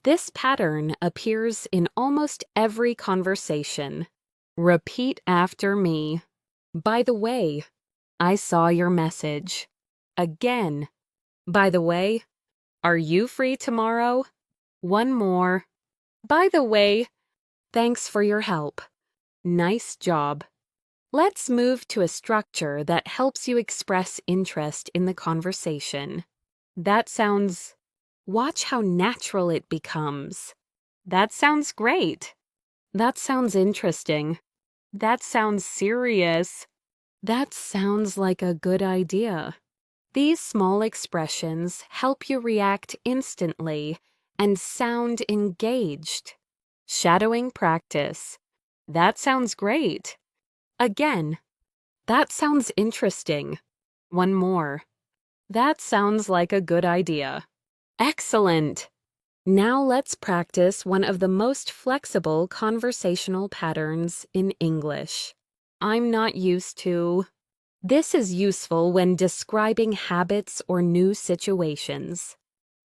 This pattern appears in almost every conversation. Repeat after me. By the way, I saw your message. Again. By the way, are you free tomorrow? One more. By the way, thanks for your help. Nice job. Let's move to a structure that helps you express interest in the conversation. That sounds... Watch how natural it becomes. That sounds great. That sounds interesting. That sounds serious. That sounds like a good idea. These small expressions help you react instantly and sound engaged. Shadowing practice. That sounds great. Again. That sounds interesting. One more. That sounds like a good idea. Excellent! Now let's practice one of the most flexible conversational patterns in English. I'm not used to. This is useful when describing habits or new situations.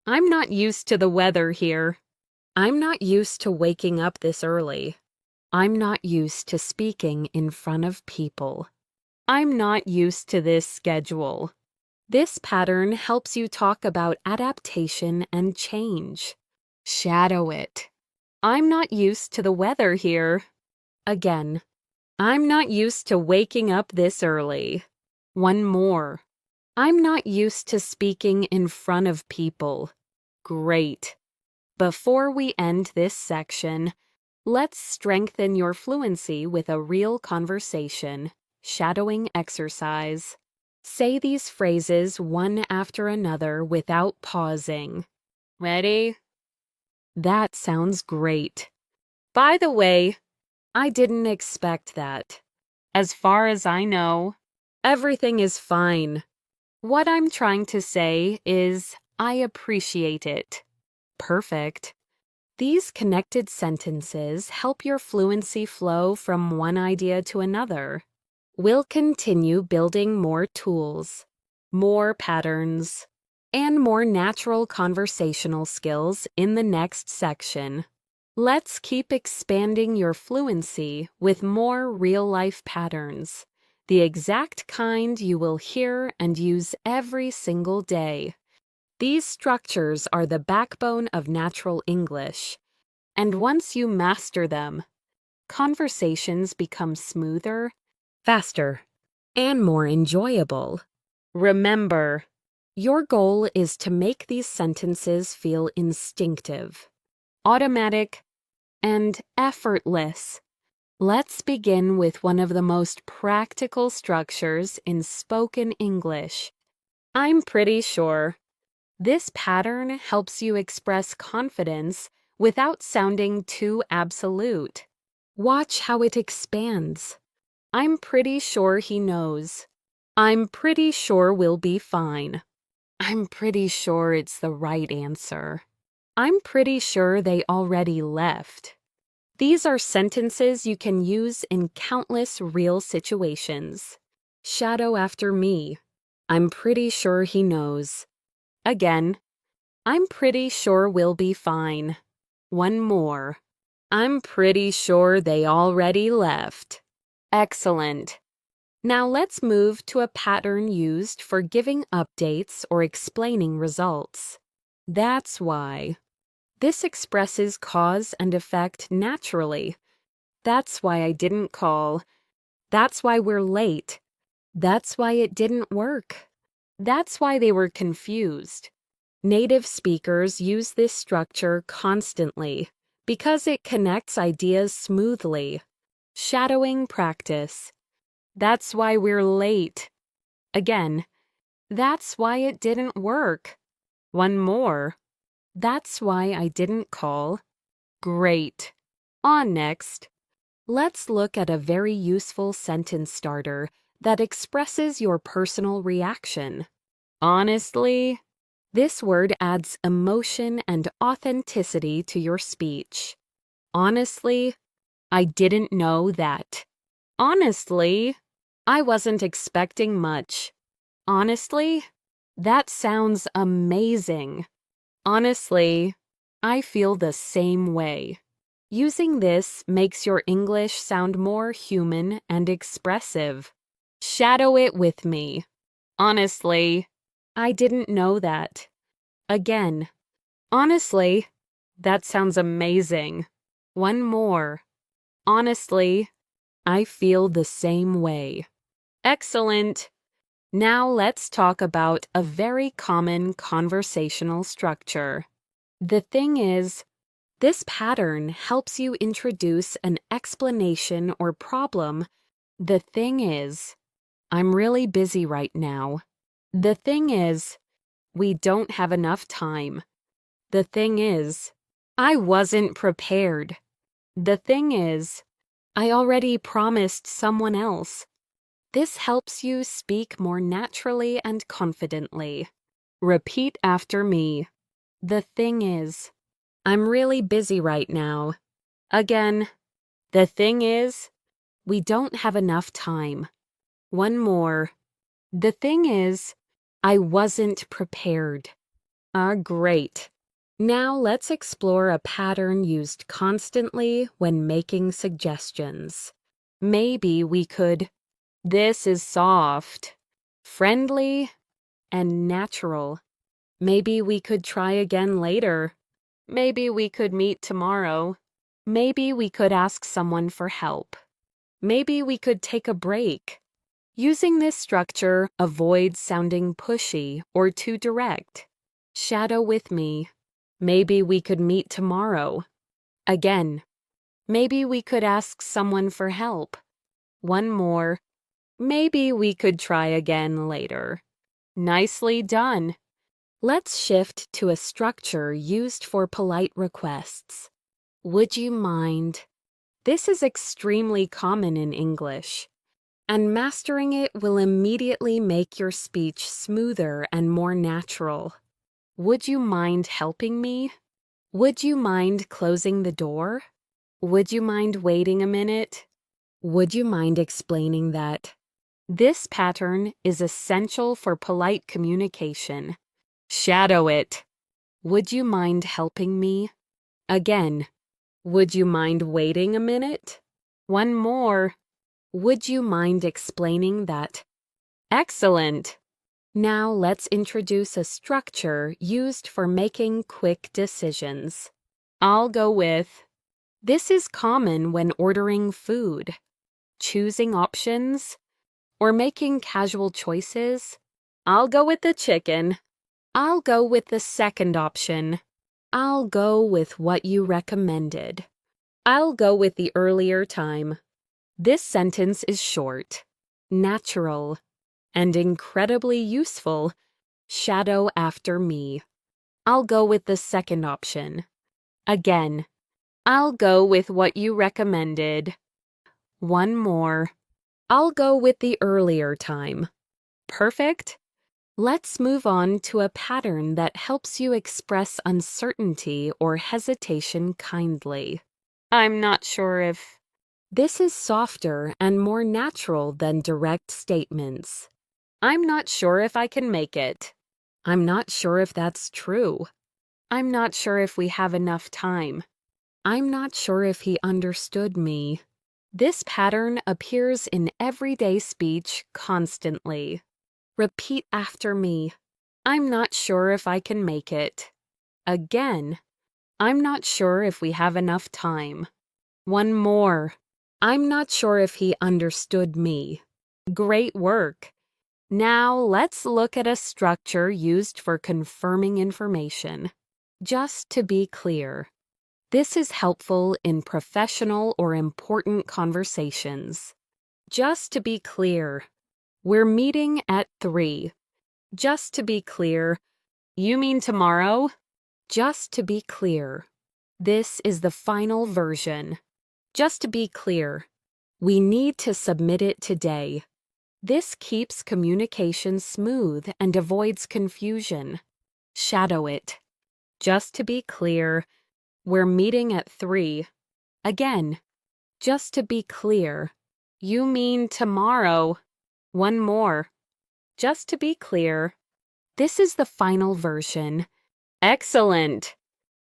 I'm not used to the weather here. I'm not used to waking up this early. I'm not used to speaking in front of people. I'm not used to this schedule. This pattern helps you talk about adaptation and change. Shadow it. I'm not used to the weather here. Again. I'm not used to waking up this early. One more. I'm not used to speaking in front of people. Great. Before we end this section, let's strengthen your fluency with a real conversation, shadowing exercise. Say these phrases one after another without pausing. Ready? That sounds great. By the way, I didn't expect that. As far as I know, everything is fine. What I'm trying to say is, I appreciate it. Perfect. These connected sentences help your fluency flow from one idea to another. We'll continue building more tools, more patterns, and more natural conversational skills in the next section. Let's keep expanding your fluency with more real-life patterns, the exact kind you will hear and use every single day. These structures are the backbone of natural English, and once you master them, conversations become smoother, faster, and more enjoyable. Remember, your goal is to make these sentences feel instinctive, automatic, and effortless. Let's begin with one of the most practical structures in spoken English. I'm pretty sure. This pattern helps you express confidence without sounding too absolute. Watch how it expands. I'm pretty sure he knows. I'm pretty sure we'll be fine. I'm pretty sure it's the right answer. I'm pretty sure they already left. These are sentences you can use in countless real situations. Shadow after me. I'm pretty sure he knows. Again, I'm pretty sure we'll be fine. One more. I'm pretty sure they already left. Excellent. Now let's move to a pattern used for giving updates or explaining results. That's why. This expresses cause and effect naturally. That's why I didn't call. That's why we're late. That's why it didn't work. That's why they were confused. Native speakers use this structure constantly because it connects ideas smoothly. Shadowing practice. That's why we're late. Again, that's why it didn't work. One more. That's why I didn't call. Great. On next. Let's look at a very useful sentence starter that expresses your personal reaction. Honestly, this word adds emotion and authenticity to your speech. Honestly, I didn't know that. Honestly, I wasn't expecting much. Honestly, that sounds amazing. Honestly, I feel the same way. Using this makes your English sound more human and expressive. Shadow it with me. Honestly, I didn't know that. Again, honestly, that sounds amazing. One more. Honestly, I feel the same way. Excellent. Now let's talk about a very common conversational structure. The thing is, this pattern helps you introduce an explanation or problem. The thing is, I'm really busy right now. The thing is, we don't have enough time. The thing is, I wasn't prepared. The thing is, I already promised someone else. This helps you speak more naturally and confidently. Repeat after me. The thing is, I'm really busy right now. Again, the thing is, we don't have enough time. One more. The thing is, I wasn't prepared. Great. Now let's explore a pattern used constantly when making suggestions. Maybe we could, this is soft, friendly, and natural. Maybe we could try again later. Maybe we could meet tomorrow. Maybe we could ask someone for help. Maybe we could take a break. Using this structure, avoid sounding pushy or too direct. Shadow with me. Maybe we could meet tomorrow. Again, maybe we could ask someone for help. One more. Maybe we could try again later. Nicely done. Let's shift to a structure used for polite requests. Would you mind? This is extremely common in English, and mastering it will immediately make your speech smoother and more natural. Would you mind helping me? Would you mind closing the door? Would you mind waiting a minute? Would you mind explaining that? This pattern is essential for polite communication. Shadow it. Would you mind helping me? Again, would you mind waiting a minute? One more. Would you mind explaining that? Excellent. Now let's introduce a structure used for making quick decisions. I'll go with, this is common when ordering food, choosing options, or making casual choices. I'll go with the chicken. I'll go with the second option. I'll go with what you recommended. I'll go with the earlier time. This sentence is short, natural, and incredibly useful. Shadow after me. I'll go with the second option. Again, I'll go with what you recommended. One more. I'll go with the earlier time. Perfect? Let's move on to a pattern that helps you express uncertainty or hesitation kindly. I'm not sure if... This is softer and more natural than direct statements. I'm not sure if I can make it. I'm not sure if that's true. I'm not sure if we have enough time. I'm not sure if he understood me. This pattern appears in everyday speech constantly. Repeat after me. I'm not sure if I can make it. Again. I'm not sure if we have enough time. One more. I'm not sure if he understood me. Great work. Now let's look at a structure used for confirming information. Just to be clear. This is helpful in professional or important conversations. Just to be clear. We're meeting at 3. Just to be clear. You mean tomorrow? Just to be clear. This is the final version. Just to be clear. We need to submit it today. This keeps communication smooth and avoids confusion. Shadow it. Just to be clear. We're meeting at 3. Again. Just to be clear. You mean tomorrow. One more. Just to be clear. This is the final version. Excellent!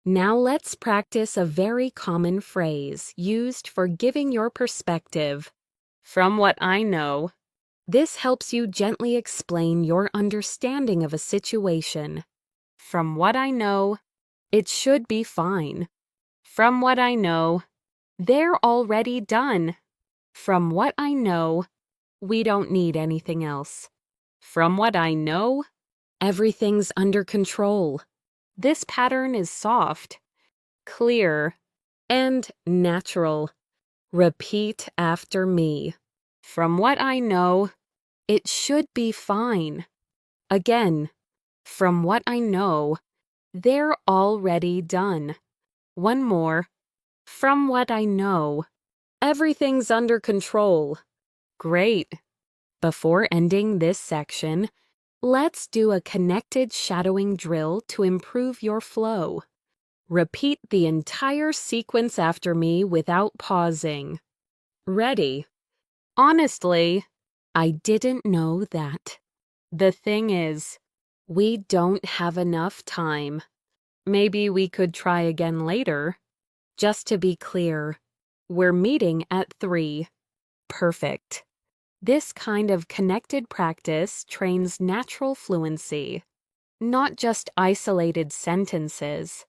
Now let's practice a very common phrase used for giving your perspective. From what I know. This helps you gently explain your understanding of a situation. From what I know, it should be fine. From what I know, they're already done. From what I know, we don't need anything else. From what I know, everything's under control. This pattern is soft, clear, and natural. Repeat after me. From what I know, it should be fine. Again, from what I know, they're already done. One more. From what I know, everything's under control. Great. Before ending this section, let's do a connected shadowing drill to improve your flow. Repeat the entire sequence after me without pausing. Ready? Honestly, I didn't know that. The thing is, we don't have enough time. Maybe we could try again later. Just to be clear, we're meeting at 3. Perfect. This kind of connected practice trains natural fluency, not just isolated sentences.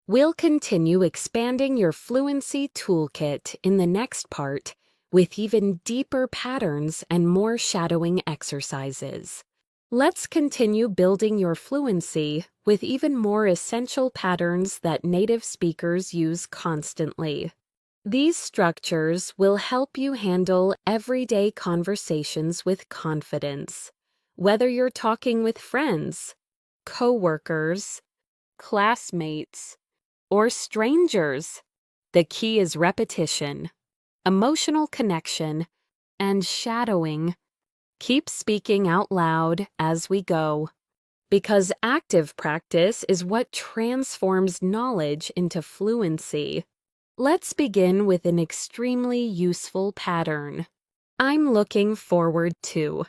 We'll continue expanding your fluency toolkit in the next part with even deeper patterns and more shadowing exercises. Let's continue building your fluency with even more essential patterns that native speakers use constantly. These structures will help you handle everyday conversations with confidence, whether you're talking with friends, coworkers, classmates, or strangers. The key is repetition, emotional connection, and shadowing. Keep speaking out loud as we go, because active practice is what transforms knowledge into fluency. Let's begin with an extremely useful pattern. I'm looking forward to.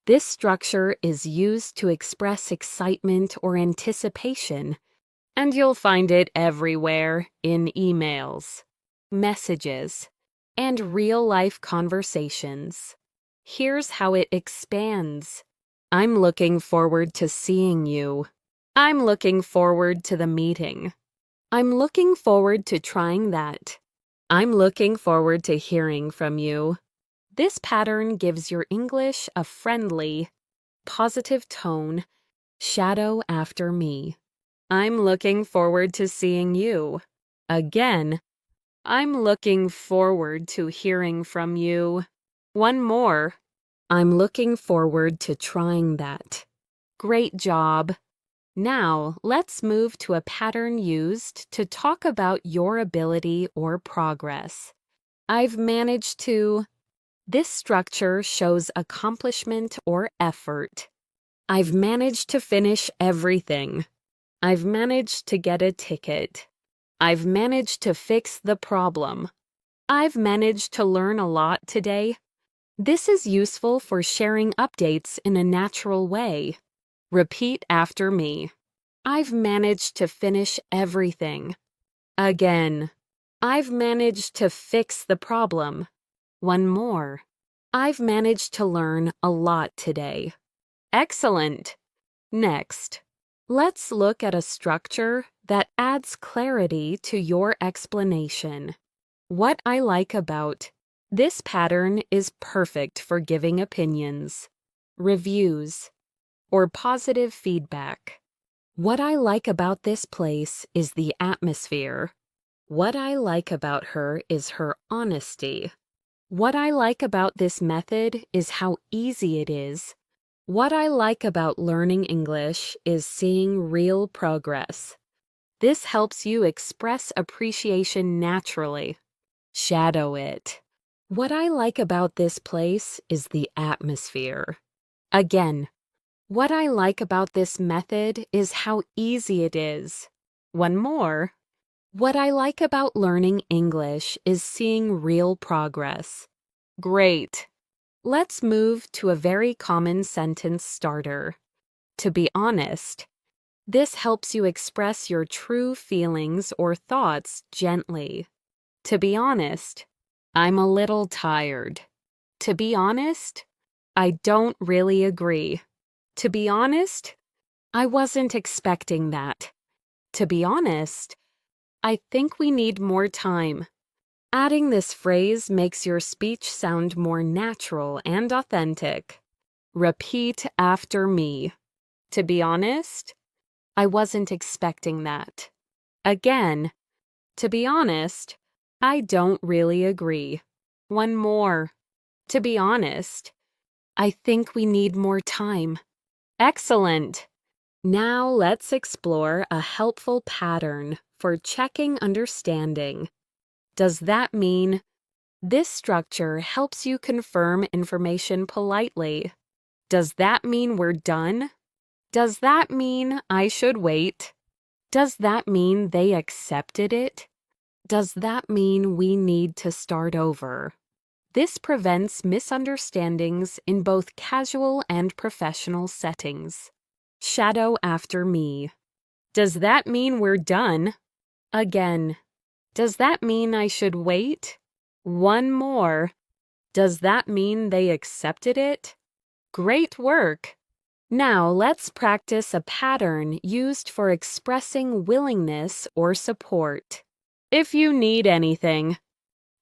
This structure is used to express excitement or anticipation, and you'll find it everywhere in emails, messages, and real-life conversations. Here's how it expands. I'm looking forward to seeing you. I'm looking forward to the meeting. I'm looking forward to trying that. I'm looking forward to hearing from you. This pattern gives your English a friendly, positive tone. Shadow after me. I'm looking forward to seeing you. Again, I'm looking forward to hearing from you. One more. I'm looking forward to trying that. Great job. Now, let's move to a pattern used to talk about your ability or progress. I've managed to. This structure shows accomplishment or effort. I've managed to finish everything. I've managed to get a ticket. I've managed to fix the problem. I've managed to learn a lot today. This is useful for sharing updates in a natural way. Repeat after me. I've managed to finish everything. Again. I've managed to fix the problem. One more. I've managed to learn a lot today. Excellent. Next, let's look at a structure that adds clarity to your explanation. What I like about this pattern is perfect for giving opinions, reviews, or positive feedback. What I like about this place is the atmosphere. What I like about her is her honesty. What I like about this method is how easy it is. What I like about learning English is seeing real progress. This helps you express appreciation naturally. Shadow it. What I like about this place is the atmosphere. Again, what I like about this method is how easy it is. One more. What I like about learning English is seeing real progress. Great. Let's move to a very common sentence starter. To be honest. This helps you express your true feelings or thoughts gently. To be honest, I'm a little tired. To be honest, I don't really agree. To be honest, I wasn't expecting that. To be honest, I think we need more time. Adding this phrase makes your speech sound more natural and authentic. Repeat after me. To be honest, I wasn't expecting that. Again, to be honest, I don't really agree. One more. To be honest, I think we need more time. Excellent. Now let's explore a helpful pattern for checking understanding. Does that mean this structure helps you confirm information politely? Does that mean we're done? Does that mean I should wait? Does that mean they accepted it? Does that mean we need to start over? This prevents misunderstandings in both casual and professional settings. Shadow after me. Does that mean we're done? Again. Does that mean I should wait? One more. Does that mean they accepted it? Great work! Now let's practice a pattern used for expressing willingness or support. If you need anything.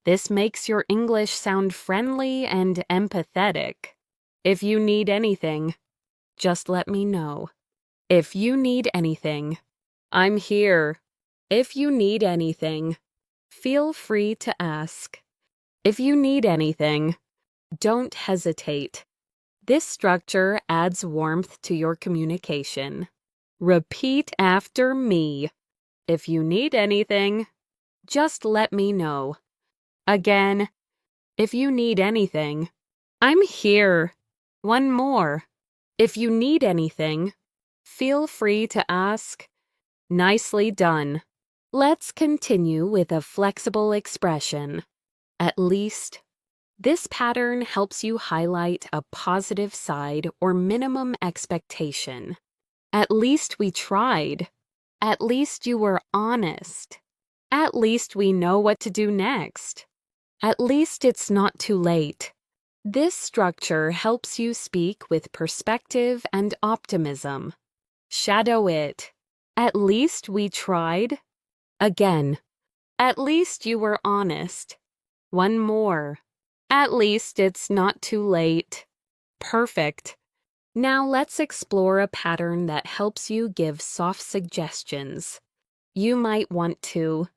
This makes your English sound friendly and empathetic. If you need anything, just let me know. If you need anything, I'm here. If you need anything, feel free to ask. If you need anything, don't hesitate. This structure adds warmth to your communication. Repeat after me. If you need anything, just let me know. Again, if you need anything, I'm here. One more. If you need anything, feel free to ask. Nicely done. Let's continue with a flexible expression. At least. This pattern helps you highlight a positive side or minimum expectation. At least we tried. At least you were honest. At least we know what to do next. At least it's not too late. This structure helps you speak with perspective and optimism. Shadow it. At least we tried. Again. At least you were honest. One more. At least it's not too late. Perfect. Now let's explore a pattern that helps you give soft suggestions. You might want to.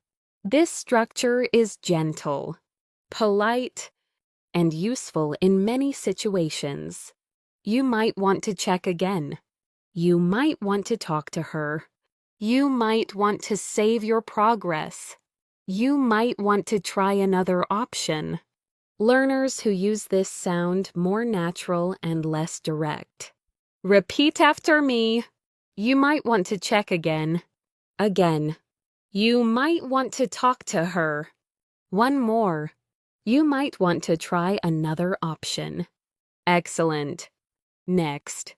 This structure is gentle, polite, and useful in many situations. You might want to check again. You might want to talk to her. You might want to save your progress. You might want to try another option. Learners who use this sound more natural and less direct. Repeat after me. You might want to check again. Again. You might want to talk to her. One more. You might want to try another option. Excellent. Next.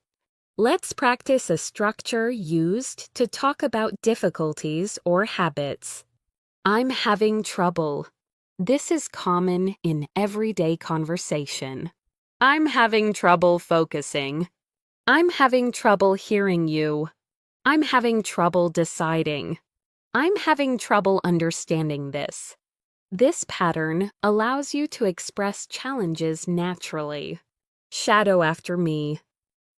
Let's practice a structure used to talk about difficulties or habits. I'm having trouble. This is common in everyday conversation. I'm having trouble focusing. I'm having trouble hearing you. I'm having trouble deciding. I'm having trouble understanding this. This pattern allows you to express challenges naturally. Shadow after me.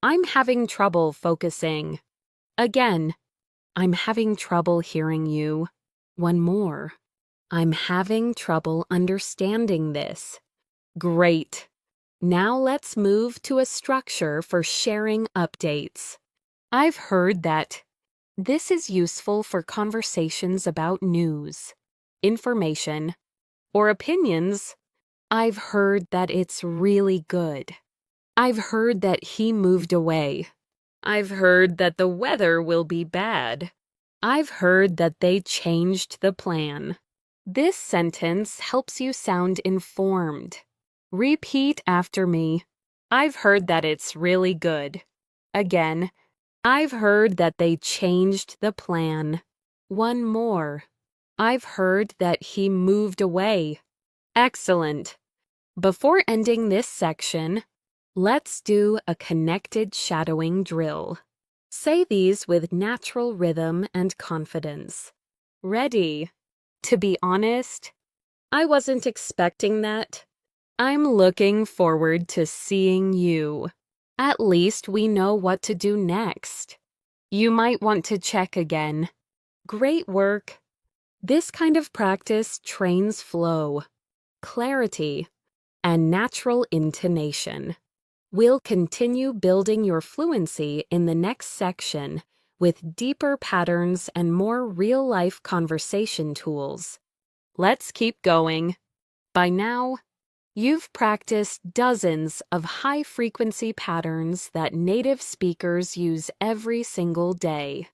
I'm having trouble focusing. Again, I'm having trouble hearing you. One more. I'm having trouble understanding this. Great. Now let's move to a structure for sharing updates. I've heard that. This is useful for conversations about news, information, or opinions. I've heard that it's really good. I've heard that he moved away. I've heard that the weather will be bad. I've heard that they changed the plan. This sentence helps you sound informed. Repeat after me. I've heard that it's really good. Again, I've heard that they changed the plan. One more. I've heard that he moved away. Excellent. Before ending this section, let's do a connected shadowing drill. Say these with natural rhythm and confidence. Ready? To be honest, I wasn't expecting that. I'm looking forward to seeing you. At least we know what to do next. You might want to check again. Great work. This kind of practice trains flow, clarity, and natural intonation. We'll continue building your fluency in the next section with deeper patterns and more real-life conversation tools. Let's keep going. By now, you've practiced dozens of high-frequency patterns that native speakers use every single day.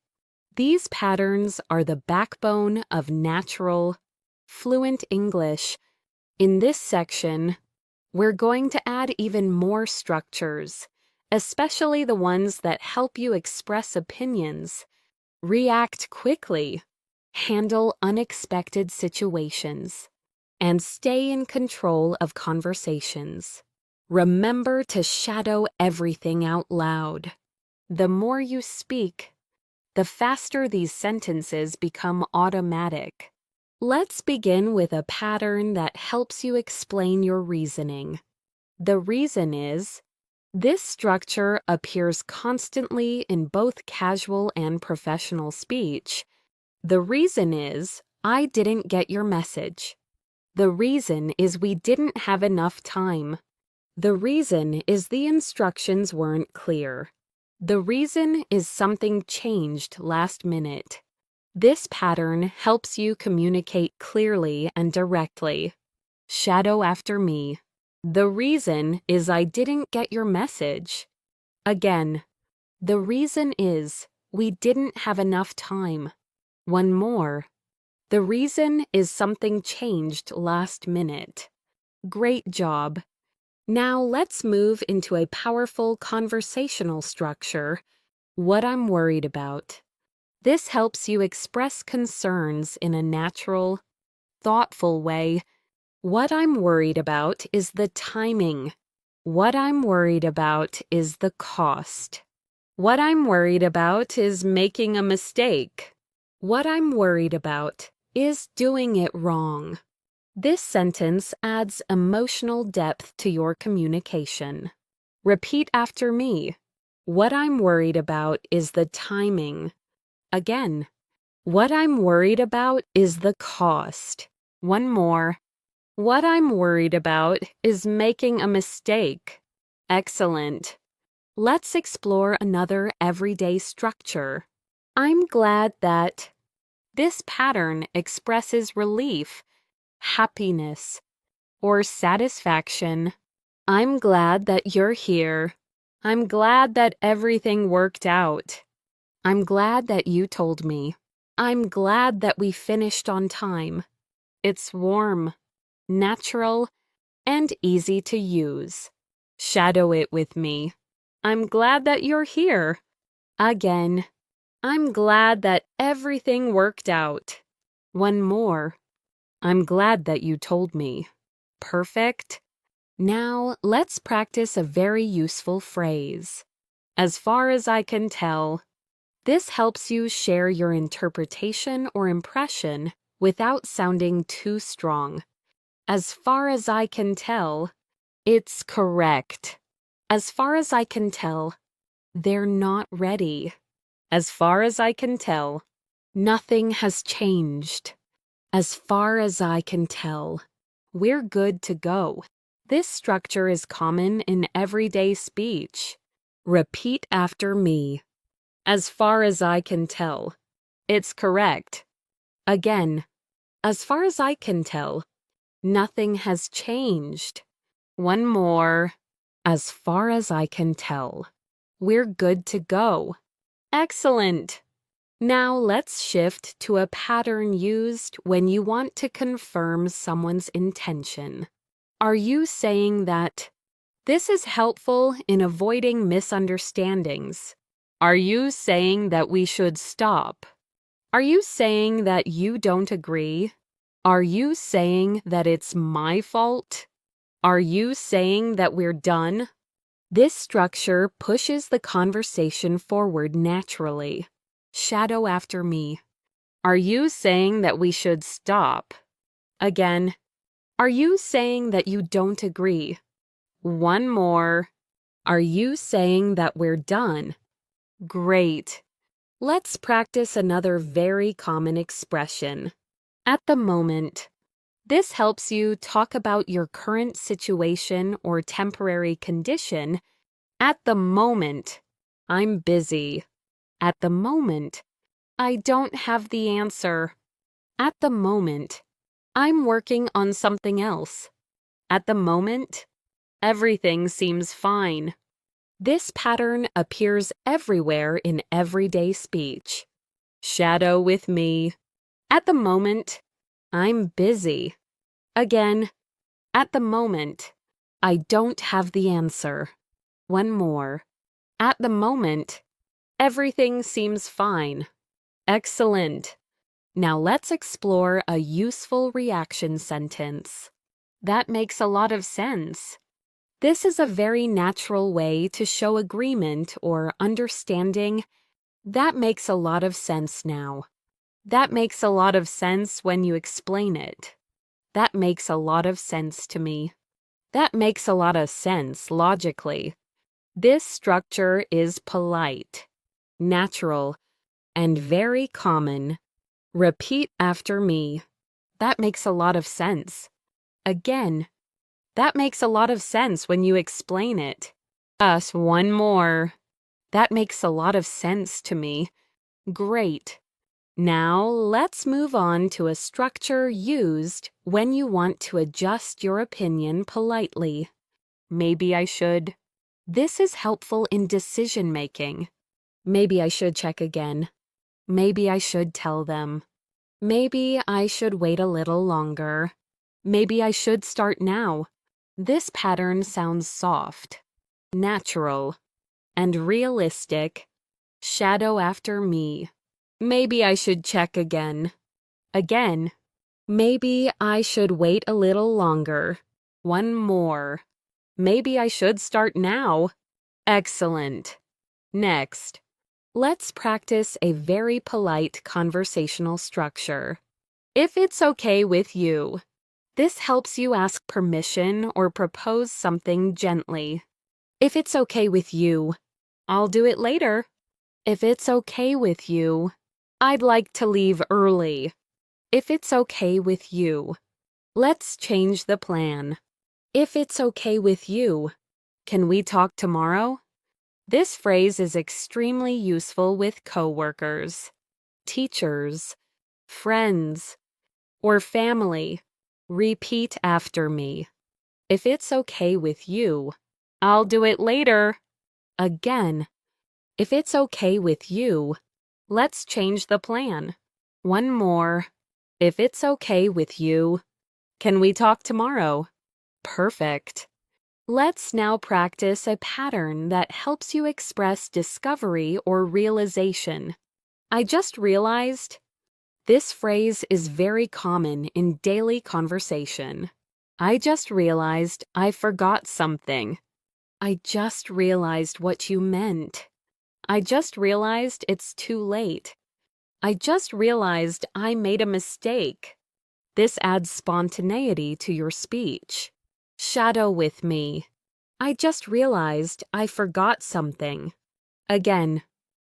These patterns are the backbone of natural, fluent English. In this section, we're going to add even more structures, especially the ones that help you express opinions, react quickly, handle unexpected situations, and stay in control of conversations. Remember to shadow everything out loud. The more you speak, the faster these sentences become automatic. Let's begin with a pattern that helps you explain your reasoning. The reason is, this structure appears constantly in both casual and professional speech. The reason is, I didn't get your message. The reason is we didn't have enough time. The reason is the instructions weren't clear. The reason is something changed last minute. This pattern helps you communicate clearly and directly. Shadow after me. The reason is I didn't get your message. Again, the reason is we didn't have enough time. One more. The reason is something changed last minute. Great job. Now let's move into a powerful conversational structure. What I'm worried about. This helps you express concerns in a natural, thoughtful way. What I'm worried about is the timing. What I'm worried about is the cost. What I'm worried about is making a mistake. What I'm worried about is doing it wrong. This sentence adds emotional depth to your communication. Repeat after me. What I'm worried about is the timing. Again, what I'm worried about is the cost. One more. What I'm worried about is making a mistake. Excellent. Let's explore another everyday structure. I'm glad that. This pattern expresses relief, happiness, or satisfaction. I'm glad that you're here. I'm glad that everything worked out. I'm glad that you told me. I'm glad that we finished on time. It's warm, natural, and easy to use. Shadow it with me. I'm glad that you're here. Again. I'm glad that everything worked out. One more. I'm glad that you told me. Perfect. Now, let's practice a very useful phrase. As far as I can tell. This helps you share your interpretation or impression without sounding too strong. As far as I can tell, it's correct. As far as I can tell, they're not ready. As far as I can tell, nothing has changed. As far as I can tell, we're good to go. This structure is common in everyday speech. Repeat after me. As far as I can tell, it's correct. Again, as far as I can tell, nothing has changed. One more. As far as I can tell, we're good to go. Excellent. Now let's shift to a pattern used when you want to confirm someone's intention. Are you saying that this is helpful in avoiding misunderstandings? Are you saying that we should stop? Are you saying that you don't agree? Are you saying that it's my fault? Are you saying that we're done? This structure pushes the conversation forward naturally. Shadow after me. Are you saying that we should stop? Again. Are you saying that you don't agree? One more. Are you saying that we're done? Great. Let's practice another very common expression. At the moment. This helps you talk about your current situation or temporary condition. At the moment, I'm busy. At the moment, I don't have the answer. At the moment, I'm working on something else. At the moment, everything seems fine. This pattern appears everywhere in everyday speech. Shadow with me. At the moment, I'm busy. Again, at the moment, I don't have the answer. One more. At the moment, everything seems fine. Excellent. Now let's explore a useful reaction sentence. That makes a lot of sense. This is a very natural way to show agreement or understanding. That makes a lot of sense now. That makes a lot of sense when you explain it. That makes a lot of sense to me. That makes a lot of sense logically. This structure is polite, natural, and very common. Repeat after me. That makes a lot of sense. Again. That makes a lot of sense when you explain it. Us, one more. That makes a lot of sense to me. Great. Now, let's move on to a structure used when you want to adjust your opinion politely. Maybe I should. This is helpful in decision-making. Maybe I should check again. Maybe I should tell them. Maybe I should wait a little longer. Maybe I should start now. This pattern sounds soft, natural, and realistic. Shadow after me. Maybe I should check again. Again. Maybe I should wait a little longer. One more. Maybe I should start now. Excellent. Next, let's practice a very polite conversational structure. If it's okay with you. This helps you ask permission or propose something gently. If it's okay with you. I'll do it later. If it's okay with you. I'd like to leave early. If it's okay with you. Let's change the plan. If it's okay with you. Can we talk tomorrow? This phrase is extremely useful with coworkers, teachers, friends, or family. Repeat after me. If it's okay with you. I'll do it later. Again. If it's okay with you. Let's change the plan. One more. If it's okay with you. Can we talk tomorrow? Perfect. Let's now practice a pattern that helps you express discovery or realization. I just realized. This phrase is very common in daily conversation. I just realized I forgot something. I just realized what you meant. I just realized it's too late. I just realized I made a mistake. This adds spontaneity to your speech. Shadow with me. I just realized I forgot something. Again,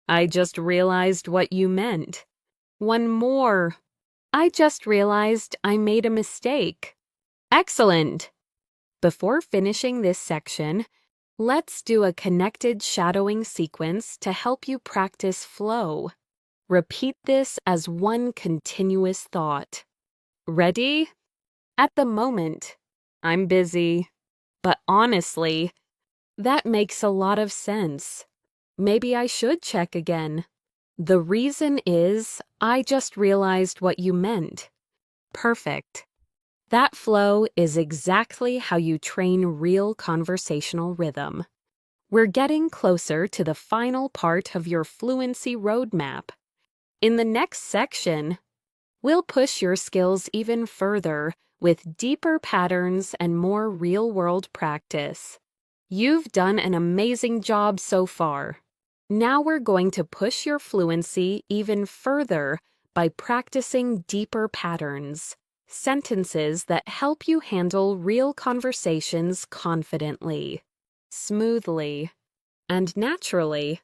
I just realized what you meant. One more. I just realized I made a mistake. Excellent! Before finishing this section, let's do a connected shadowing sequence to help you practice flow. Repeat this as one continuous thought. Ready? At the moment, I'm busy. But honestly, that makes a lot of sense. Maybe I should check again. The reason is I just realized what you meant. Perfect. That flow is exactly how you train real conversational rhythm. We're getting closer to the final part of your fluency roadmap. In the next section, we'll push your skills even further with deeper patterns and more real-world practice. You've done an amazing job so far. Now we're going to push your fluency even further by practicing deeper patterns, sentences that help you handle real conversations confidently, smoothly, and naturally.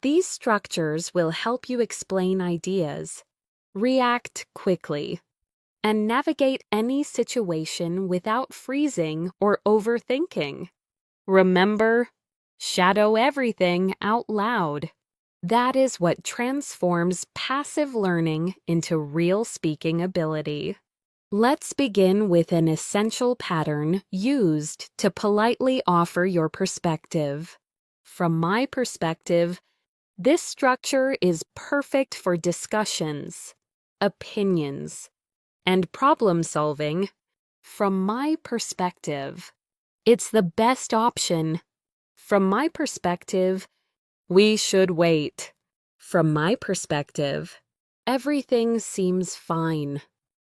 These structures will help you explain ideas, react quickly, and navigate any situation without freezing or overthinking. Remember, shadow everything out loud. That is what transforms passive learning into real speaking ability. Let's begin with an essential pattern used to politely offer your perspective. From my perspective, this structure is perfect for discussions, opinions, and problem solving. From my perspective, it's the best option. From my perspective, we should wait. From my perspective, everything seems fine.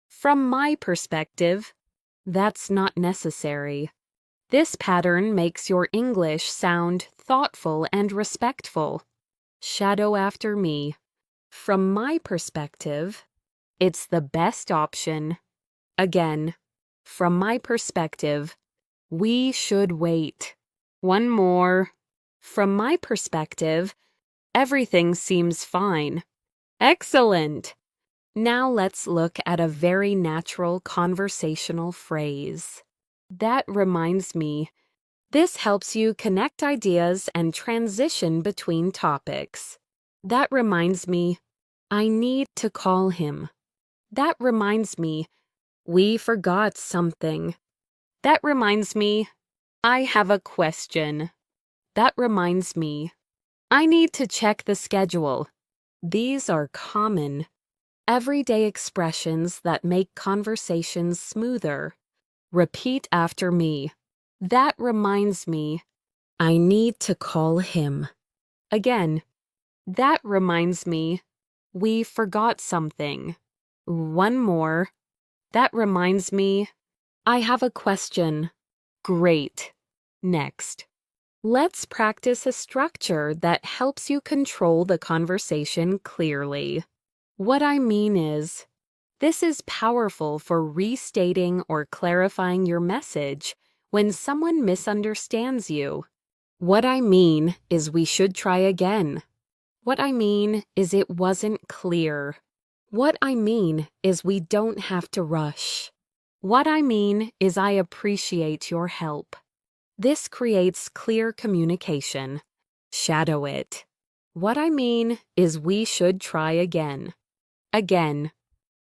From my perspective, that's not necessary. This pattern makes your English sound thoughtful and respectful. Shadow after me. From my perspective, it's the best option. Again, from my perspective, we should wait. One more. From my perspective, everything seems fine. Excellent! Now let's look at a very natural conversational phrase. That reminds me. This helps you connect ideas and transition between topics. That reminds me. I need to call him. That reminds me. We forgot something. That reminds me. I have a question. That reminds me. I need to check the schedule. These are common, everyday expressions that make conversations smoother. Repeat after me. That reminds me. I need to call him. Again. That reminds me. We forgot something. One more. That reminds me. I have a question. Great. Next. Let's practice a structure that helps you control the conversation clearly. What I mean is, this is powerful for restating or clarifying your message when someone misunderstands you. What I mean is we should try again. What I mean is it wasn't clear. What I mean is we don't have to rush. What I mean is I appreciate your help. This creates clear communication. Shadow it. What I mean is we should try again. Again.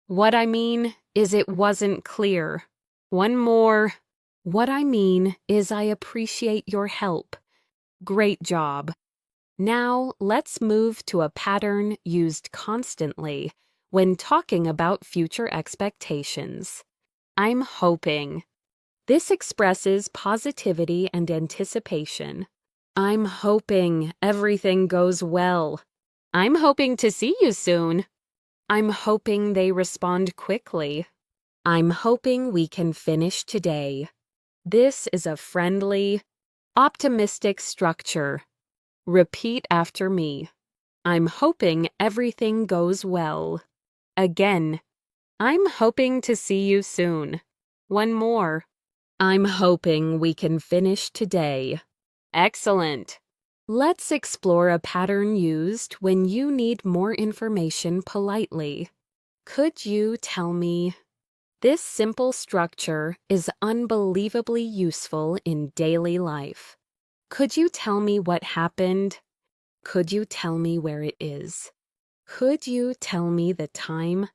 What I mean is it wasn't clear. One more. What I mean is I appreciate your help. Great job. Now let's move to a pattern used constantly when talking about future expectations. I'm hoping. This expresses positivity and anticipation. I'm hoping everything goes well. I'm hoping to see you soon. I'm hoping they respond quickly. I'm hoping we can finish today. This is a friendly, optimistic structure. Repeat after me. I'm hoping everything goes well. Again, I'm hoping to see you soon. One more. I'm hoping we can finish today. Excellent. Let's explore a pattern used when you need more information politely. Could you tell me? This simple structure is unbelievably useful in daily life. Could you tell me what happened? Could you tell me where it is? Could you tell me the time?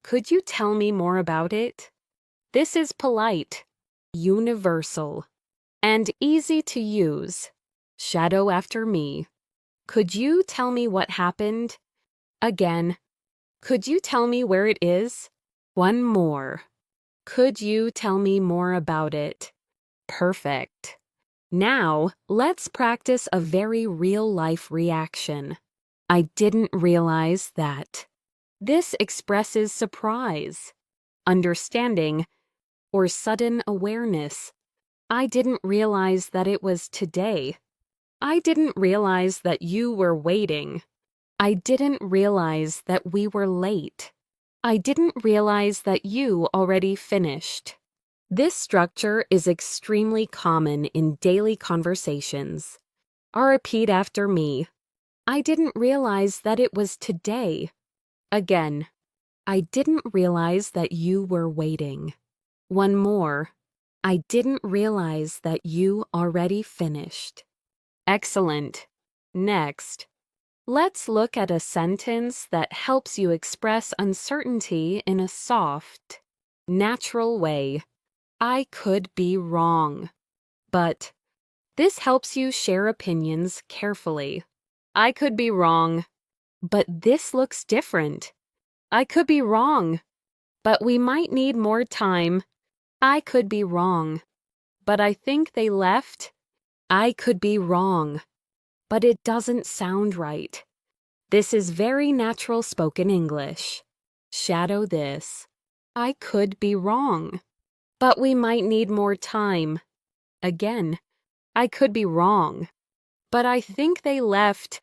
Could you tell me more about it? This is polite, universal, and easy to use. Shadow after me. Could you tell me what happened? Again. Could you tell me where it is? One more. Could you tell me more about it? Perfect. Now, let's practice a very real-life reaction. I didn't realize that. This expresses surprise, understanding, or sudden awareness. I didn't realize that it was today. I didn't realize that you were waiting. I didn't realize that we were late. I didn't realize that you already finished. This structure is extremely common in daily conversations. Repeat after me. I didn't realize that it was today. Again. I didn't realize that you were waiting. One more. I didn't realize that you already finished. Excellent. Next, let's look at a sentence that helps you express uncertainty in a soft, natural way. I could be wrong, but this helps you share opinions carefully. I could be wrong, but this looks different. I could be wrong, but we might need more time. I could be wrong, but I think they left. I could be wrong, but it doesn't sound right. This is very natural spoken English. Shadow this. I could be wrong, but we might need more time. Again, I could be wrong, but I think they left.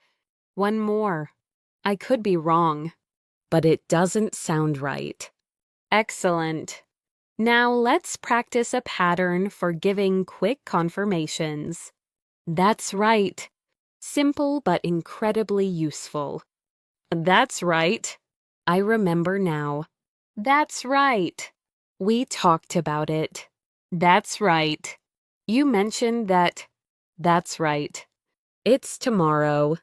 One more. I could be wrong, but it doesn't sound right. Excellent. Now let's practice a pattern for giving quick confirmations. That's right. Simple but incredibly useful. That's right. I remember now. That's right. We talked about it. That's right. You mentioned that. That's right. It's tomorrow.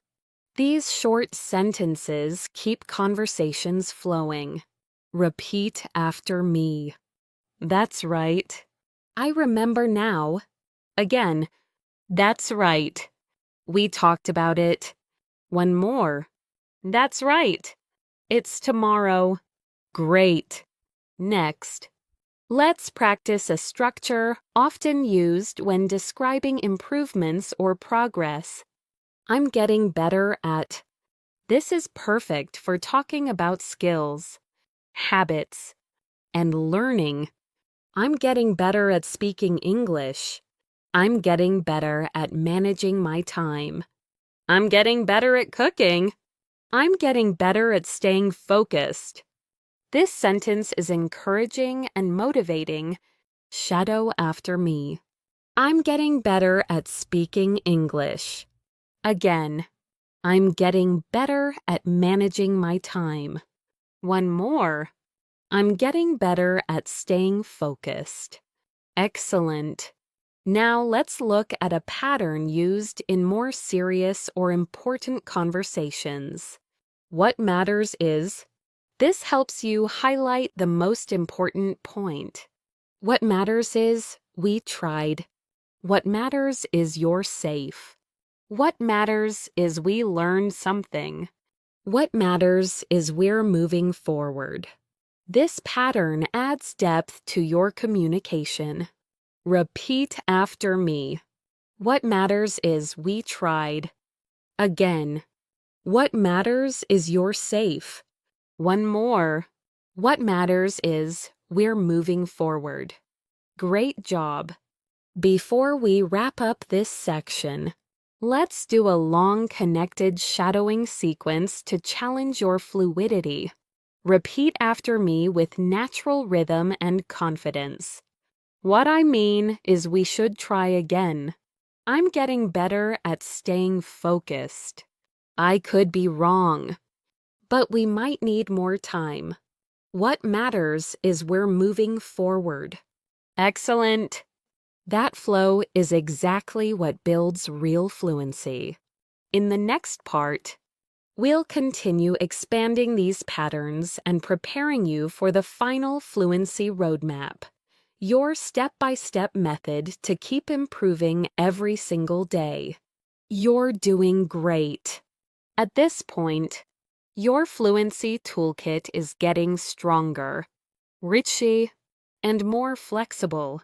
These short sentences keep conversations flowing. Repeat after me. That's right. I remember now. Again. That's right. We talked about it. One more. That's right. It's tomorrow. Great. Next. Let's practice a structure often used when describing improvements or progress. I'm getting better at. This is perfect for talking about skills, habits, and learning. I'm getting better at speaking English. I'm getting better at managing my time. I'm getting better at cooking. I'm getting better at staying focused. This sentence is encouraging and motivating. Shadow after me. I'm getting better at speaking English. Again, I'm getting better at managing my time. One more. I'm getting better at staying focused. Excellent. Now let's look at a pattern used in more serious or important conversations. What matters is, this helps you highlight the most important point. What matters is, we tried. What matters is you're safe. What matters is we learned something. What matters is we're moving forward. This pattern adds depth to your communication. Repeat after me. What matters is we tried. Again. What matters is you're safe. One more. What matters is we're moving forward. Great job. Before we wrap up this section, let's do a long connected shadowing sequence to challenge your fluidity. Repeat after me with natural rhythm and confidence. What I mean is we should try again. I'm getting better at staying focused. I could be wrong, but we might need more time. What matters is we're moving forward. Excellent. That flow is exactly what builds real fluency. In the next part, we'll continue expanding these patterns and preparing you for the final fluency roadmap, your step-by-step method to keep improving every single day. You're doing great. At this point, your fluency toolkit is getting stronger, richer, and more flexible.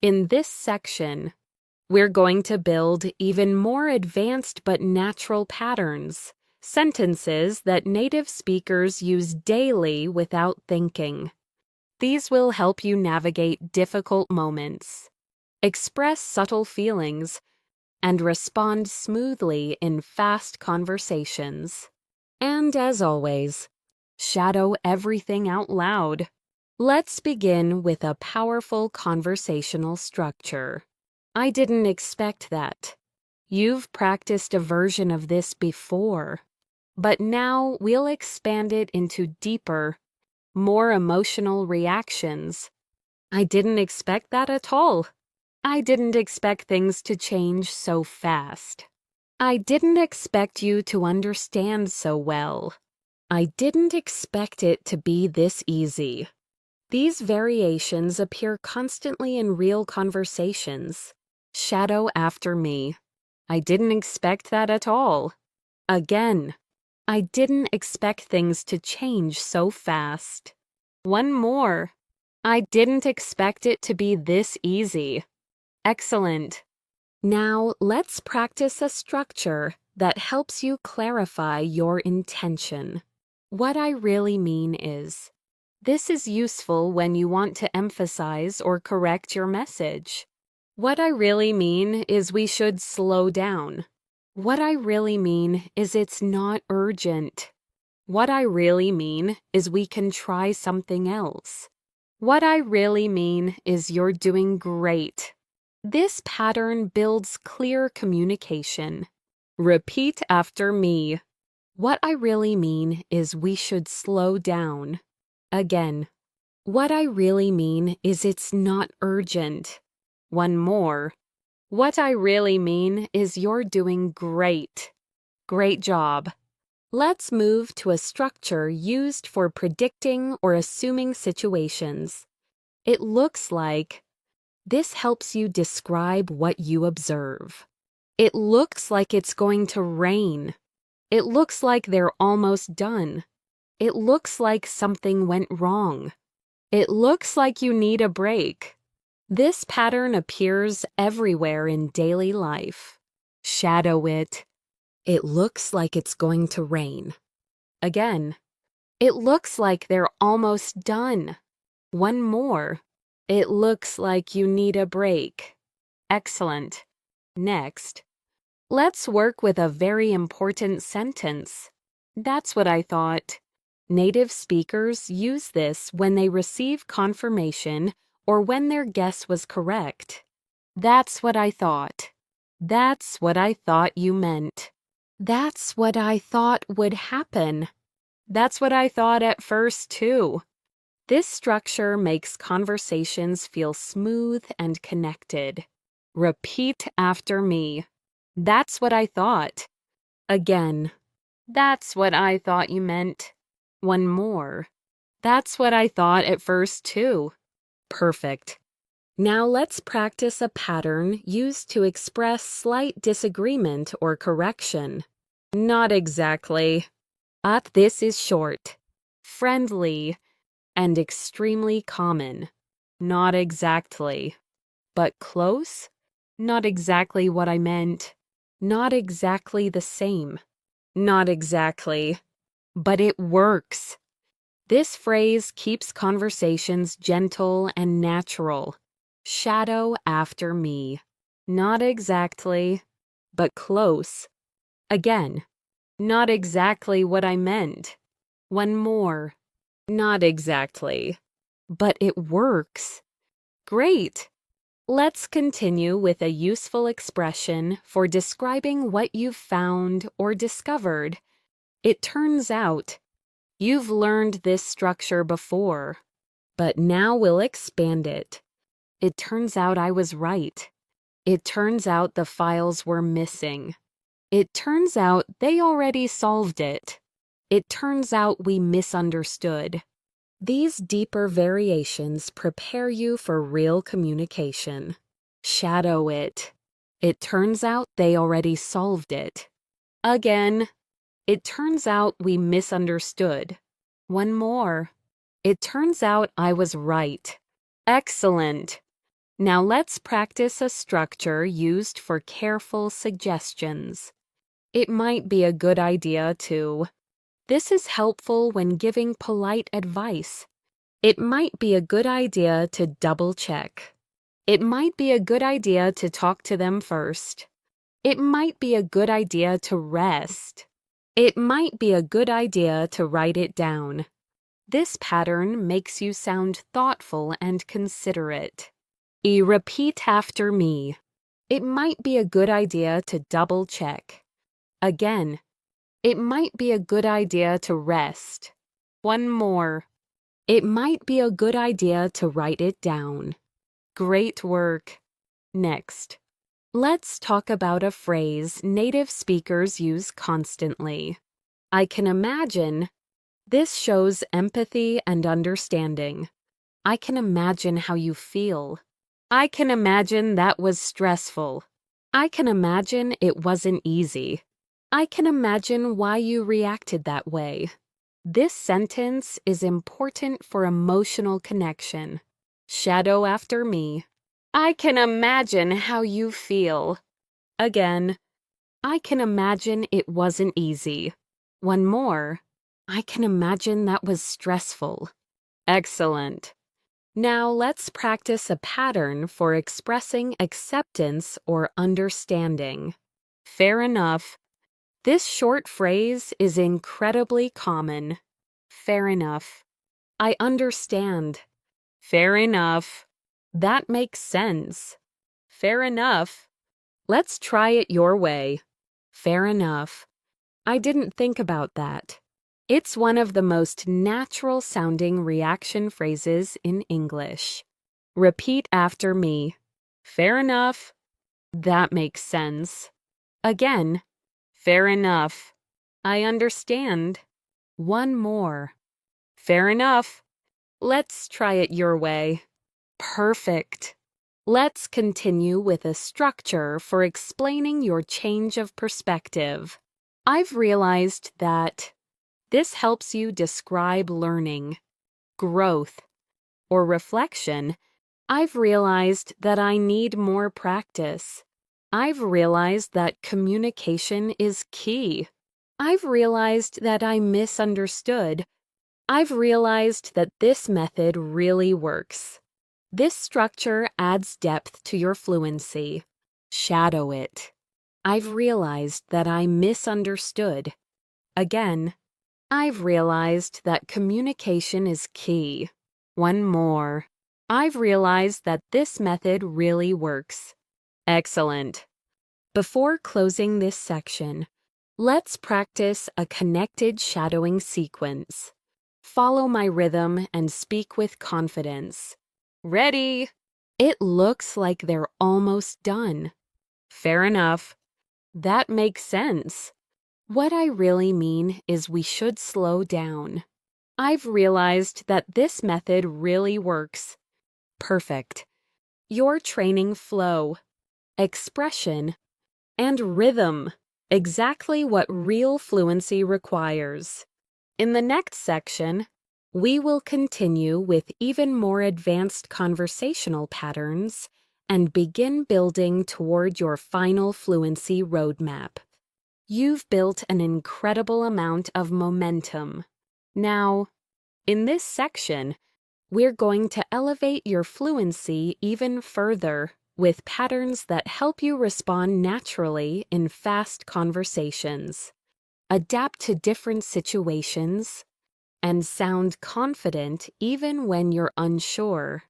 In this section, we're going to build even more advanced but natural patterns, sentences that native speakers use daily without thinking. These will help you navigate difficult moments, express subtle feelings, and respond smoothly in fast conversations. And as always, shadow everything out loud. Let's begin with a powerful conversational structure. I didn't expect that. You've practiced a version of this before, but now we'll expand it into deeper, more emotional reactions. I didn't expect that at all. I didn't expect things to change so fast. I didn't expect you to understand so well. I didn't expect it to be this easy. These variations appear constantly in real conversations. Shadow after me. I didn't expect that at all. Again. I didn't expect things to change so fast. One more. I didn't expect it to be this easy. Excellent. Now let's practice a structure that helps you clarify your intention. What I really mean is, this is useful when you want to emphasize or correct your message. What I really mean is we should slow down. What I really mean is it's not urgent. What I really mean is we can try something else. What I really mean is you're doing great. This pattern builds clear communication. Repeat after me. What I really mean is we should slow down. Again. What I really mean is it's not urgent. One more. What I really mean is you're doing great. Great job. Let's move to a structure used for predicting or assuming situations. It looks like this helps you describe what you observe. It looks like it's going to rain. It looks like they're almost done. It looks like something went wrong. It looks like you need a break. This pattern appears everywhere in daily life. Shadow it. It looks like it's going to rain. Again. It looks like they're almost done. One more. It looks like you need a break. Excellent. Next, let's work with a very important sentence. That's what I thought. Native speakers use this when they receive confirmation or when their guess was correct. That's what I thought. That's what I thought you meant. That's what I thought would happen. That's what I thought at first, too. This structure makes conversations feel smooth and connected. Repeat after me. That's what I thought. Again. That's what I thought you meant. One more. That's what I thought at first, too. Perfect. Now let's practice a pattern used to express slight disagreement or correction. Not exactly. This is short, friendly, and extremely common. Not exactly. but close? Not exactly what I meant. Not exactly the same. Not exactly. But it works. This phrase keeps conversations gentle and natural. Shadow after me. Not exactly, but close. Again, not exactly what I meant. One more. Not exactly, but it works. Great. Let's continue with a useful expression for describing what you've found or discovered. It turns out. You've learned this structure before, but now we'll expand it. It turns out I was right. It turns out the files were missing. It turns out they already solved it. It turns out we misunderstood. These deeper variations prepare you for real communication. Shadow it. It turns out they already solved it. Again. It turns out we misunderstood. One more. It turns out I was right. Excellent. Now let's practice a structure used for careful suggestions. It might be a good idea to. This is helpful when giving polite advice. It might be a good idea to double check. It might be a good idea to talk to them first. It might be a good idea to rest. It might be a good idea to write it down. This pattern makes you sound thoughtful and considerate. Repeat after me. It might be a good idea to double check. Again, it might be a good idea to rest. One more. It might be a good idea to write it down. Great work. Next. Let's talk about a phrase native speakers use constantly. I can imagine. This shows empathy and understanding. I can imagine how you feel. I can imagine that was stressful. I can imagine it wasn't easy. I can imagine why you reacted that way. This sentence is important for emotional connection. Shadow after me. I can imagine how you feel. Again, I can imagine it wasn't easy. One more. I can imagine that was stressful. Excellent. Now let's practice a pattern for expressing acceptance or understanding. Fair enough. This short phrase is incredibly common. Fair enough. I understand. Fair enough. That makes sense. Fair enough. Let's try it your way. Fair enough. I didn't think about that. It's one of the most natural sounding reaction phrases in English. Repeat after me. Fair enough. That makes sense. Again. Fair enough. I understand. One more. Fair enough. Let's try it your way. Perfect. Let's continue with a structure for explaining your change of perspective. I've realized that this helps you describe learning, growth, or reflection. I've realized that I need more practice. I've realized that communication is key. I've realized that I misunderstood. I've realized that this method really works. This structure adds depth to your fluency. Shadow it. I've realized that I misunderstood. Again, I've realized that communication is key. One more. I've realized that this method really works. Excellent. Before closing this section, let's practice a connected shadowing sequence. Follow my rhythm and speak with confidence. Ready? It looks like they're almost done. Fair enough. That makes sense. What I really mean is we should slow down. I've realized that this method really works. Perfect. You're training flow, expression, and rhythm, exactly what real fluency requires. In the next section, we will continue with even more advanced conversational patterns and begin building toward your final fluency roadmap. You've built an incredible amount of momentum. Now, in this section, we're going to elevate your fluency even further with patterns that help you respond naturally in fast conversations, adapt to different situations, and sound confident even when you're unsure.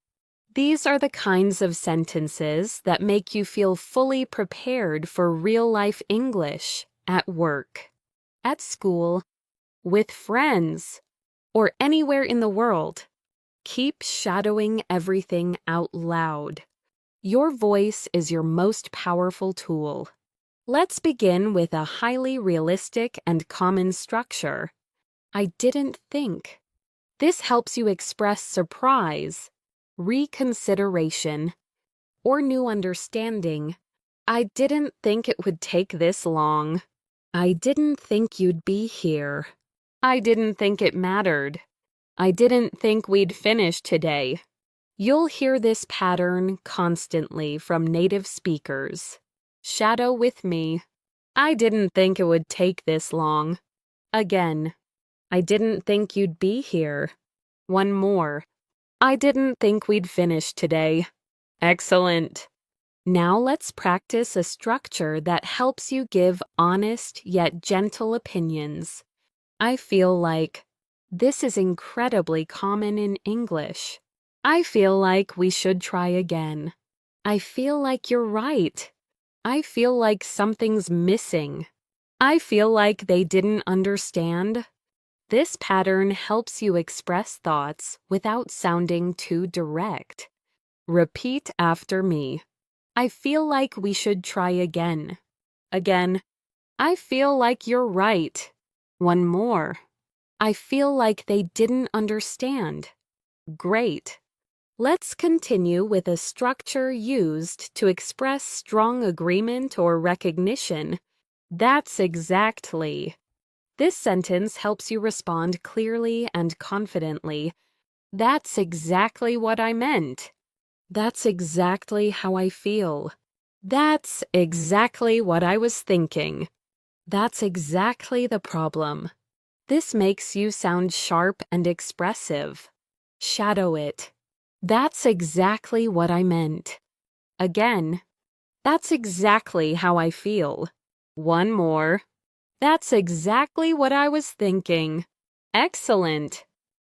These are the kinds of sentences that make you feel fully prepared for real-life English at work, at school, with friends, or anywhere in the world. Keep shadowing everything out loud. Your voice is your most powerful tool. Let's begin with a highly realistic and common structure. I didn't think. This helps you express surprise, reconsideration, or new understanding. I didn't think it would take this long. I didn't think you'd be here. I didn't think it mattered. I didn't think we'd finish today. You'll hear this pattern constantly from native speakers. Shadow with me. I didn't think it would take this long. Again. I didn't think you'd be here. One more. I didn't think we'd finish today. Excellent. Now let's practice a structure that helps you give honest yet gentle opinions. I feel like. This is incredibly common in English. I feel like we should try again. I feel like you're right. I feel like something's missing. I feel like they didn't understand. This pattern helps you express thoughts without sounding too direct. Repeat after me. I feel like we should try again. Again. I feel like you're right. One more. I feel like they didn't understand. Great. Let's continue with a structure used to express strong agreement or recognition. That's exactly. This sentence helps you respond clearly and confidently. That's exactly what I meant. That's exactly how I feel. That's exactly what I was thinking. That's exactly the problem. This makes you sound sharp and expressive. Shadow it. That's exactly what I meant. Again. That's exactly how I feel. One more. That's exactly what I was thinking. Excellent.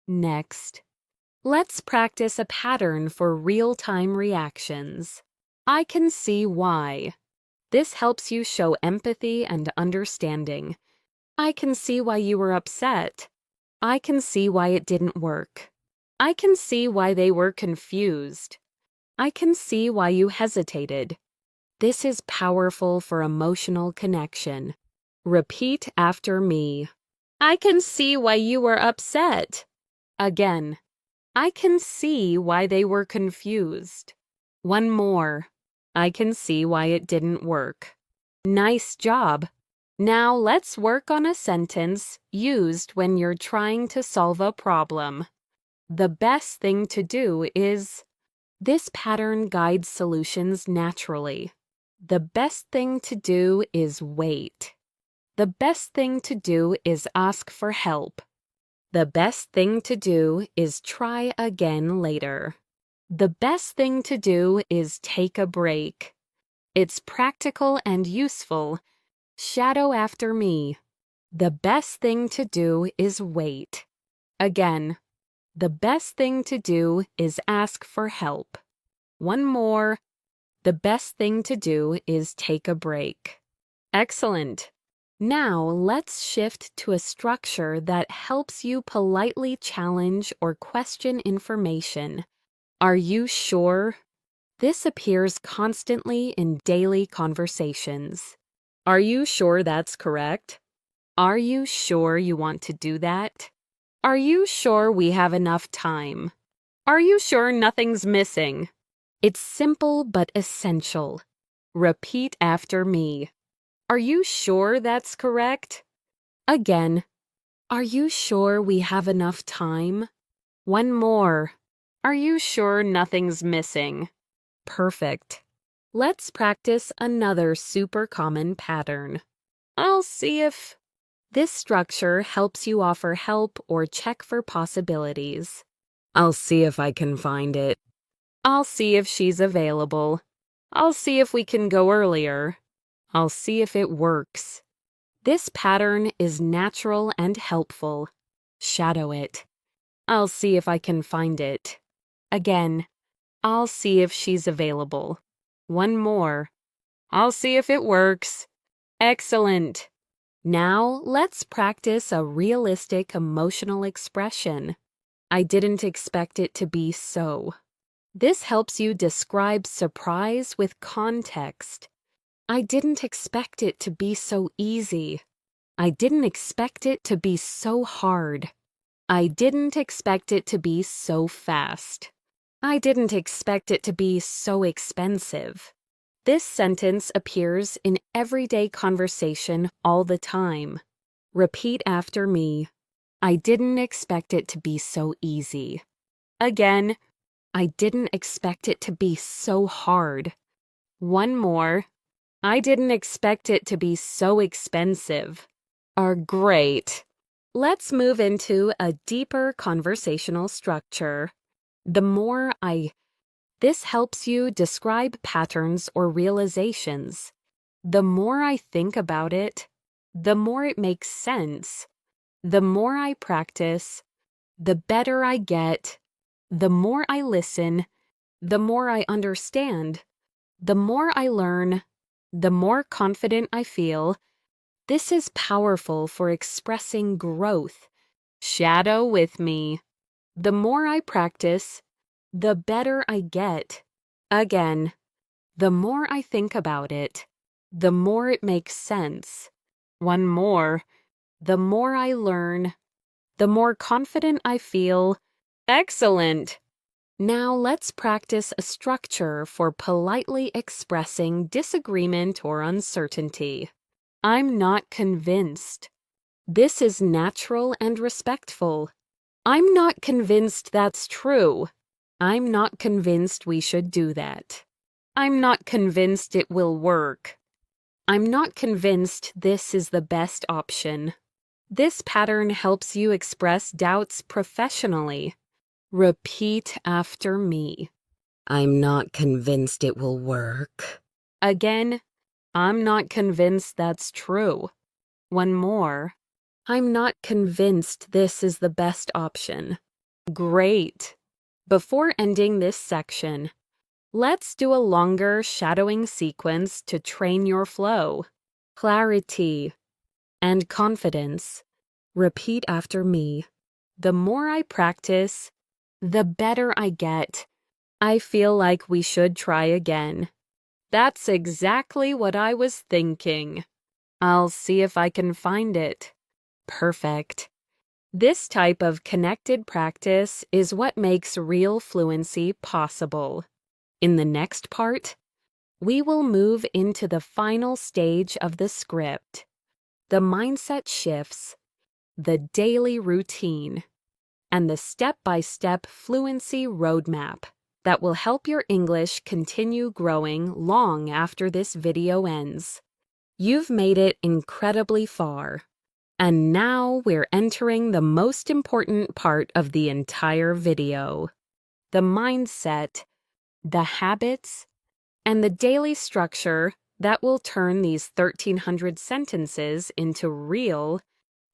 Next. Let's practice a pattern for real-time reactions. I can see why. This helps you show empathy and understanding. I can see why you were upset. I can see why it didn't work. I can see why they were confused. I can see why you hesitated. This is powerful for emotional connection. Repeat after me. I can see why you were upset. Again. I can see why they were confused. One more. I can see why it didn't work. Nice job. Now let's work on a sentence used when you're trying to solve a problem. The best thing to do is. This pattern guides solutions naturally. The best thing to do is wait. The best thing to do is ask for help. The best thing to do is try again later. The best thing to do is take a break. It's practical and useful. Shadow after me. The best thing to do is wait. Again. The best thing to do is ask for help. One more. The best thing to do is take a break. Excellent. Now let's shift to a structure that helps you politely challenge or question information. Are you sure? This appears constantly in daily conversations. Are you sure that's correct? Are you sure you want to do that? Are you sure we have enough time? Are you sure nothing's missing? It's simple but essential. Repeat after me. Are you sure that's correct? Again. Are you sure we have enough time? One more. Are you sure nothing's missing? Perfect. Let's practice another super common pattern. I'll see if... This structure helps you offer help or check for possibilities. I'll see if I can find it. I'll see if she's available. I'll see if we can go earlier. I'll see if it works. This pattern is natural and helpful. Shadow it. I'll see if I can find it. Again, I'll see if she's available. One more. I'll see if it works. Excellent. Now, let's practice a realistic emotional expression. I didn't expect it to be so. This helps you describe surprise with context. I didn't expect it to be so easy. I didn't expect it to be so hard. I didn't expect it to be so fast. I didn't expect it to be so expensive. This sentence appears in everyday conversation all the time. Repeat after me. I didn't expect it to be so easy. Again, I didn't expect it to be so hard. One more. I didn't expect it to be so expensive. Great. Let's move into a deeper conversational structure. This helps you describe patterns or realizations. The more I think about it, the more it makes sense. The more I practice, the better I get. The more I listen, the more I understand. The more I learn, the more confident I feel. This is powerful for expressing growth. Shadow with me. The more I practice, the better I get. Again, the more I think about it, the more it makes sense. One more. The more I learn, the more confident I feel. Excellent! Now let's practice a structure for politely expressing disagreement or uncertainty. I'm not convinced. This is natural and respectful. I'm not convinced that's true. I'm not convinced we should do that. I'm not convinced it will work. I'm not convinced this is the best option. This pattern helps you express doubts professionally. Repeat after me. I'm not convinced it will work. Again, I'm not convinced that's true. One more. I'm not convinced this is the best option. Great. Before ending this section, let's do a longer shadowing sequence to train your flow. Clarity and confidence. Repeat after me. The more I practice, the better I get. I feel like we should try again. That's exactly what I was thinking. I'll see if I can find it. Perfect. This type of connected practice is what makes real fluency possible. In the next part, we will move into the final stage of the script, the mindset shifts, the daily routine, and the step-by-step fluency roadmap that will help your English continue growing long after this video ends. You've made it incredibly far. And now we're entering the most important part of the entire video. The mindset, the habits, and the daily structure that will turn these 1,300 sentences into real,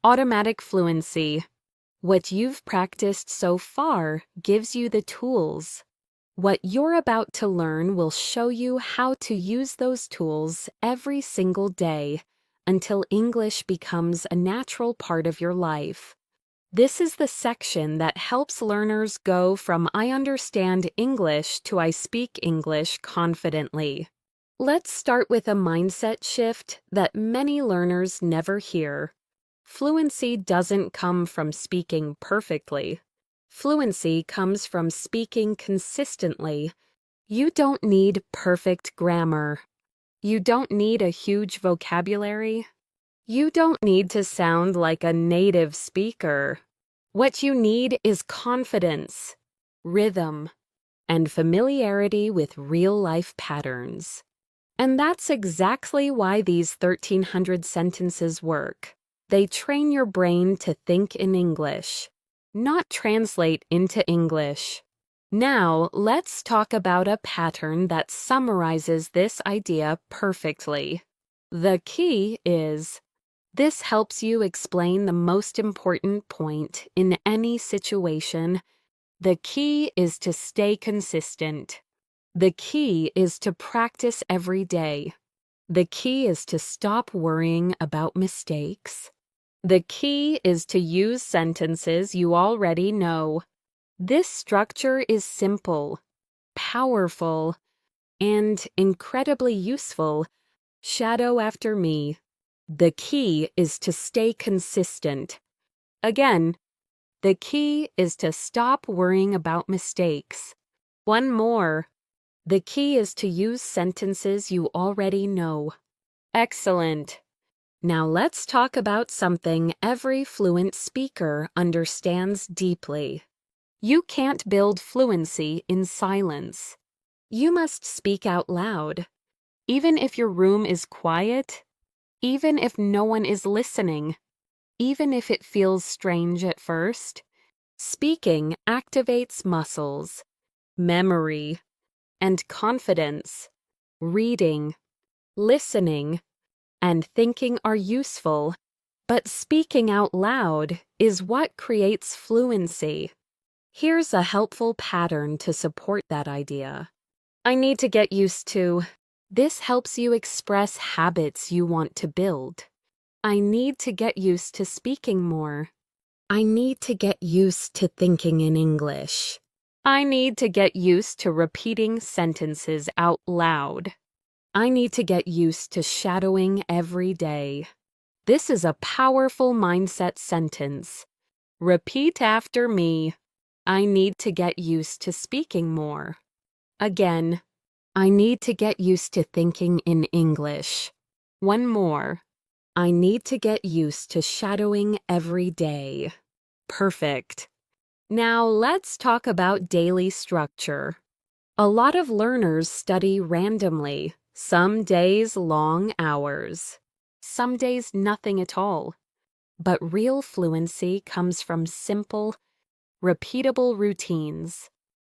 automatic fluency. What you've practiced so far gives you the tools. What you're about to learn will show you how to use those tools every single day until English becomes a natural part of your life. This is the section that helps learners go from I understand English to I speak English confidently. Let's start with a mindset shift that many learners never hear. Fluency doesn't come from speaking perfectly. Fluency comes from speaking consistently. You don't need perfect grammar. You don't need a huge vocabulary. You don't need to sound like a native speaker. What you need is confidence, rhythm, and familiarity with real-life patterns. And that's exactly why these 1,300 sentences work. They train your brain to think in English, not translate into English. Now, let's talk about a pattern that summarizes this idea perfectly. The key is, this helps you explain the most important point in any situation. The key is to stay consistent. The key is to practice every day. The key is to stop worrying about mistakes. The key is to use sentences you already know. This structure is simple, powerful, and incredibly useful. Shadow after me. The key is to stay consistent. Again, the key is to stop worrying about mistakes. One more. The key is to use sentences you already know. Excellent. Now let's talk about something every fluent speaker understands deeply. You can't build fluency in silence. You must speak out loud. Even if your room is quiet, even if no one is listening, even if it feels strange at first, speaking activates muscles, memory, and confidence. Reading, listening, and thinking are useful, but speaking out loud is what creates fluency. Here's a helpful pattern to support that idea. I need to get used to. This helps you express habits you want to build. I need to get used to speaking more. I need to get used to thinking in English. I need to get used to repeating sentences out loud. I need to get used to shadowing every day. This is a powerful mindset sentence. Repeat after me. I need to get used to speaking more. Again, I need to get used to thinking in English. One more. I need to get used to shadowing every day. Perfect. Now let's talk about daily structure. A lot of learners study randomly, some days long hours, some days nothing at all. But real fluency comes from simple, repeatable routines.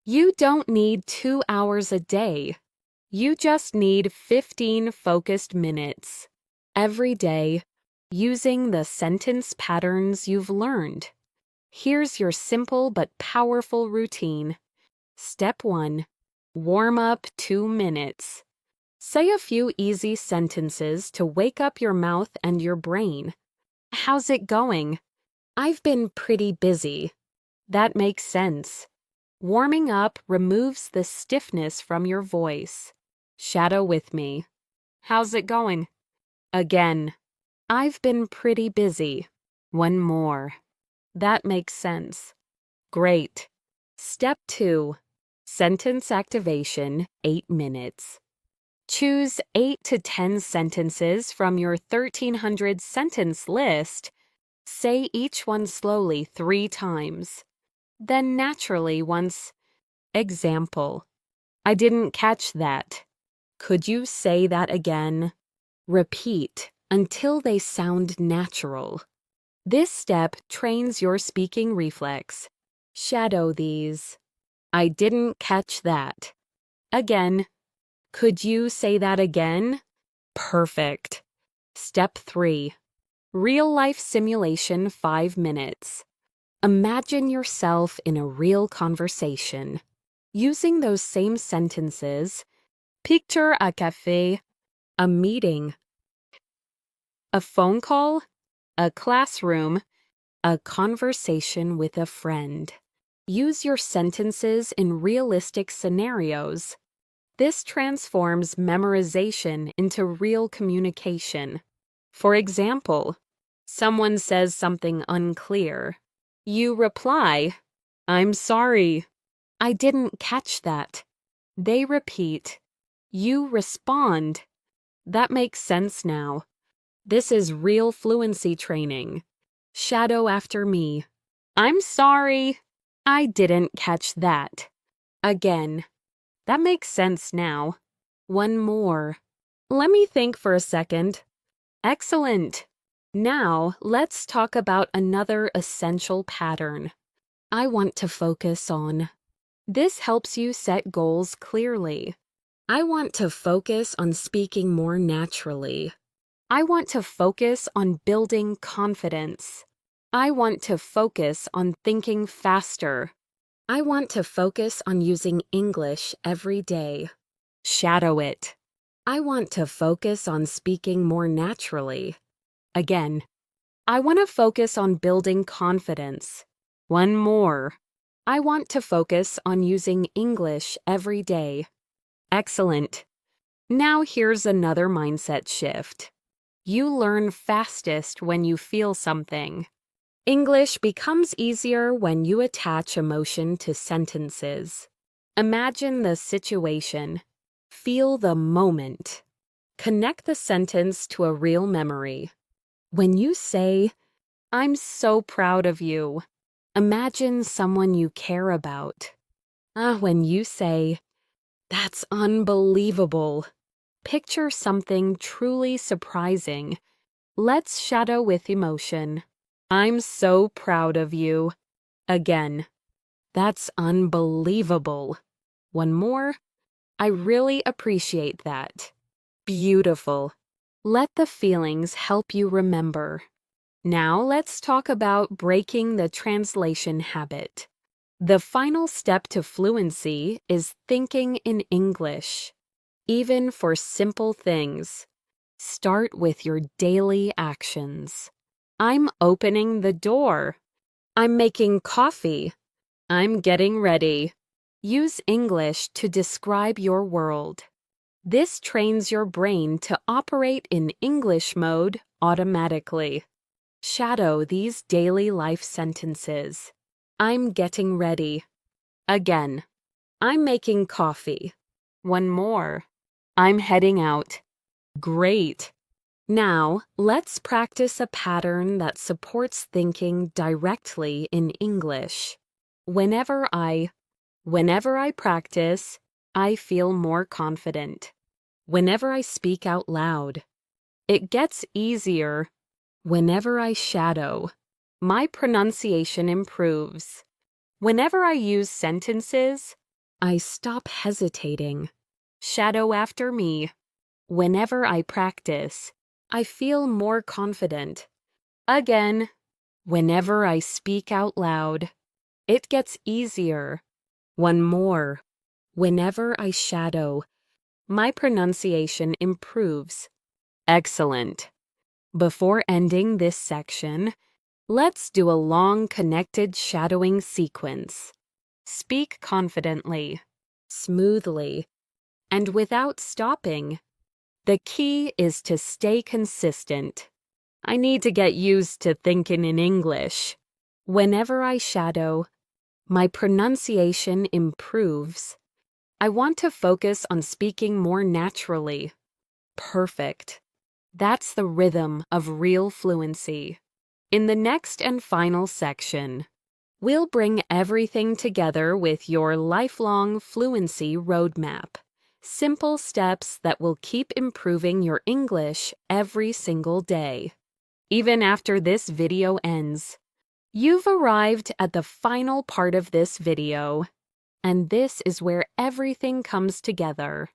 You don't need 2 hours a day. You just need 15 focused minutes every day using the sentence patterns you've learned. Here's your simple but powerful routine. Step 1. Warm up 2 minutes. Say a few easy sentences to wake up your mouth and your brain. How's it going? I've been pretty busy. That makes sense. Warming up removes the stiffness from your voice. Shadow with me. How's it going? Again. I've been pretty busy. One more. That makes sense. Great. Step 2. Sentence activation, 8 minutes. Choose 8 to 10 sentences from your 1,300 sentence list. Say each one slowly 3 times. Then naturally once. Example. I didn't catch that. Could you say that again? Repeat until they sound natural. This step trains your speaking reflex. Shadow these. I didn't catch that. Again. Could you say that again? Perfect. Step 3. Real-life simulation 5 minutes. Imagine yourself in a real conversation. Using those same sentences, picture a café, a meeting, a phone call, a classroom, a conversation with a friend. Use your sentences in realistic scenarios. This transforms memorization into real communication. For example, someone says something unclear. You reply, I'm sorry. I didn't catch that. They repeat. You respond. That makes sense now. This is real fluency training. Shadow after me. I'm sorry. I didn't catch that. Again. That makes sense now. One more. Let me think for a second. Excellent. Now, let's talk about another essential pattern. I want to focus on. This helps you set goals clearly. I want to focus on speaking more naturally. I want to focus on building confidence. I want to focus on thinking faster. I want to focus on using English every day. Shadow it. I want to focus on speaking more naturally. Again, I want to focus on building confidence. One more. I want to focus on using English every day. Excellent. Now here's another mindset shift. You learn fastest when you feel something. English becomes easier when you attach emotion to sentences. Imagine the situation. Feel the moment. Connect the sentence to a real memory. When you say, "I'm so proud of you," imagine someone you care about. When you say, "That's unbelievable," picture something truly surprising. Let's shadow with emotion. "I'm so proud of you." Again, "That's unbelievable." One more. "I really appreciate that." Beautiful. Let the feelings help you remember. Now let's talk about breaking the translation habit. The final step to fluency is thinking in English. Even for simple things, start with your daily actions. I'm opening the door. I'm making coffee. I'm getting ready. Use English to describe your world. This trains your brain to operate in English mode automatically. Shadow these daily life sentences. I'm getting ready. Again, I'm making coffee. One more. I'm heading out. Great. Now, let's practice a pattern that supports thinking directly in English. Whenever I practice, I feel more confident. Whenever I speak out loud, it gets easier. Whenever I shadow, my pronunciation improves. Whenever I use sentences, I stop hesitating. Shadow after me. Whenever I practice, I feel more confident. Again, whenever I speak out loud, it gets easier. One more. Whenever I shadow, my pronunciation improves. Excellent. Before ending this section, let's do a long connected shadowing sequence. Speak confidently, smoothly, and without stopping. The key is to stay consistent. I need to get used to thinking in English. Whenever I shadow, my pronunciation improves. I want to focus on speaking more naturally. Perfect. That's the rhythm of real fluency. In the next and final section, we'll bring everything together with your lifelong fluency roadmap. Simple steps that will keep improving your English every single day. Even after this video ends, you've arrived at the final part of this video, and this is where everything comes together.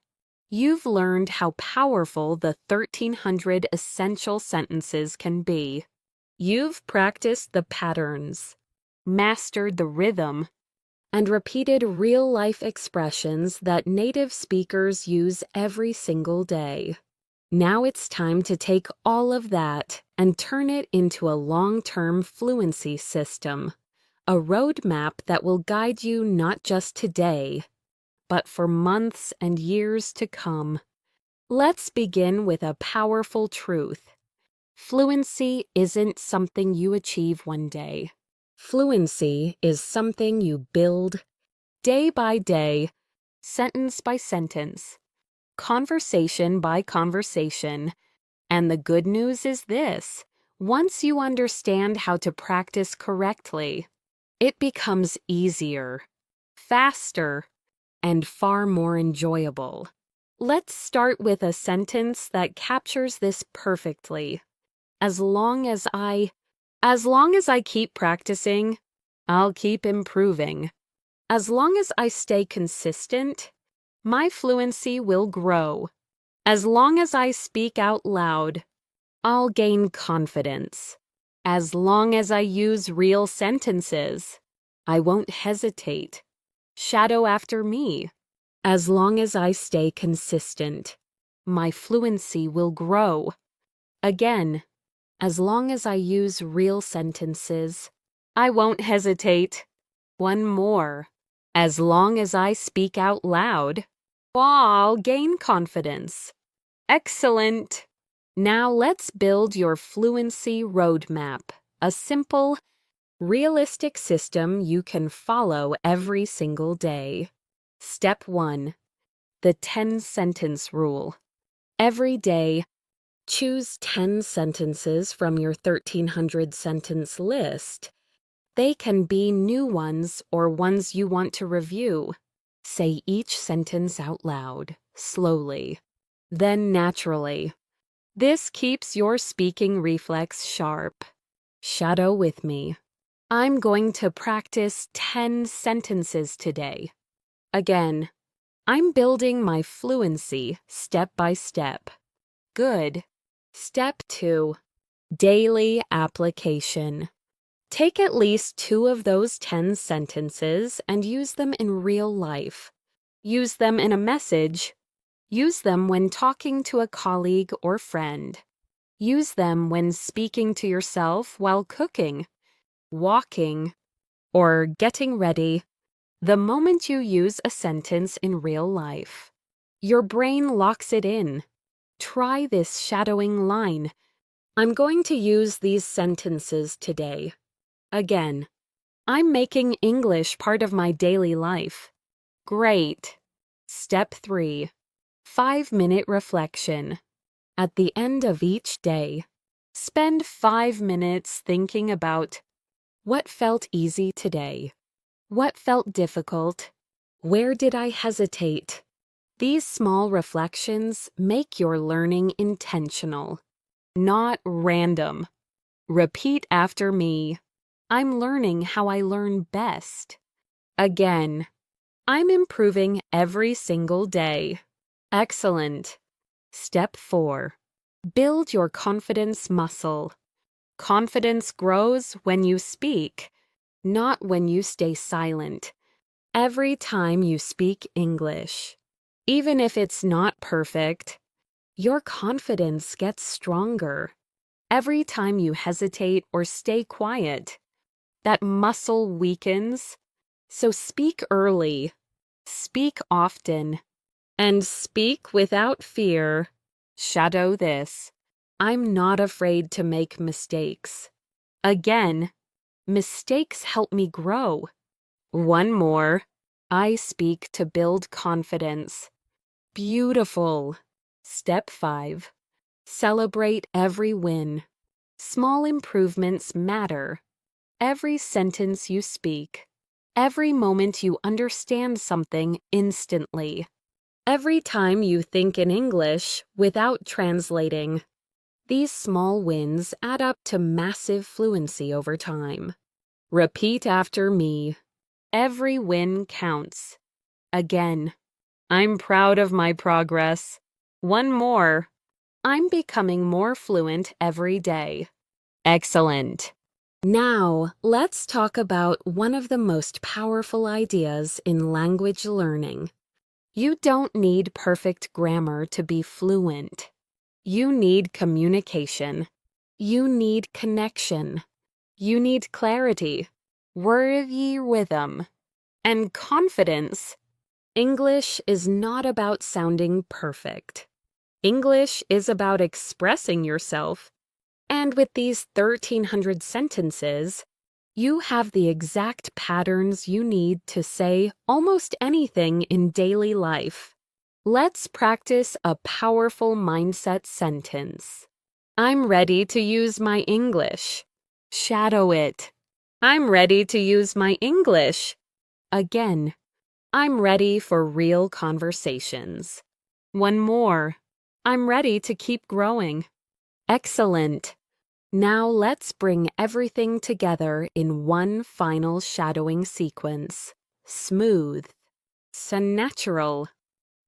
You've learned how powerful the 1,300 essential sentences can be. You've practiced the patterns, mastered the rhythm, and repeated real-life expressions that native speakers use every single day. Now it's time to take all of that and turn it into a long-term fluency system, a roadmap that will guide you not just today, but for months and years to come. Let's begin with a powerful truth. Fluency isn't something you achieve one day. Fluency is something you build day by day, sentence by sentence, conversation by conversation. And the good news is this: once you understand how to practice correctly, it becomes easier, faster, and far more enjoyable. Let's start with a sentence that captures this perfectly. As long as I keep practicing, I'll keep improving. As long as I stay consistent, my fluency will grow. As long as I speak out loud, I'll gain confidence. As long as I use real sentences, I won't hesitate. Shadow after me. As long as I stay consistent, my fluency will grow. Again, as long as I use real sentences, I won't hesitate. One more. As long as I speak out loud, I'll gain confidence. Excellent! Now let's build your fluency roadmap, a simple, realistic system you can follow every single day. Step 1. The 10-sentence rule. Every day, choose 10 sentences from your 1,300-sentence list. They can be new ones or ones you want to review. Say each sentence out loud, slowly, then naturally. This keeps your speaking reflex sharp. Shadow with me. I'm going to practice 10 sentences today. Again, I'm building my fluency step by step. Good. Step 2. Daily application. Take at least 2 of those 10 sentences and use them in real life. Use them in a message. Use them when talking to a colleague or friend. Use them when speaking to yourself while cooking, walking, or getting ready. The moment you use a sentence in real life, your brain locks it in. Try this shadowing line. I'm going to use these sentences today. Again, I'm making English part of my daily life. Great. Step 3. 5-minute reflection. At the end of each day, spend 5 minutes thinking about what felt easy today. What felt difficult? Where did I hesitate? These small reflections make your learning intentional, not random. Repeat after me. I'm learning how I learn best. Again, I'm improving every single day. Excellent. Step 4. Build your confidence muscle. Confidence grows when you speak, not when you stay silent. Every time you speak English, even if it's not perfect, your confidence gets stronger. Every time you hesitate or stay quiet, that muscle weakens. So speak early, speak often, and speak without fear. Shadow this. I'm not afraid to make mistakes. Again, mistakes help me grow. One more. I speak to build confidence. Beautiful. Step 5. Celebrate every win. Small improvements matter. Every sentence you speak. Every moment you understand something instantly. Every time you think in English without translating. These small wins add up to massive fluency over time. Repeat after me. Every win counts. Again, I'm proud of my progress. One more. I'm becoming more fluent every day. Excellent. Now, let's talk about one of the most powerful ideas in language learning. You don't need perfect grammar to be fluent. You need communication. You need connection. You need clarity, wordy rhythm, and confidence. English is not about sounding perfect. English is about expressing yourself. And with these 1,300 sentences, you have the exact patterns you need to say almost anything in daily life. Let's practice a powerful mindset sentence. I'm ready to use my English. Shadow it. I'm ready to use my English. Again, I'm ready for real conversations. One more. I'm ready to keep growing. Excellent. Now let's bring everything together in one final shadowing sequence. Smooth, natural,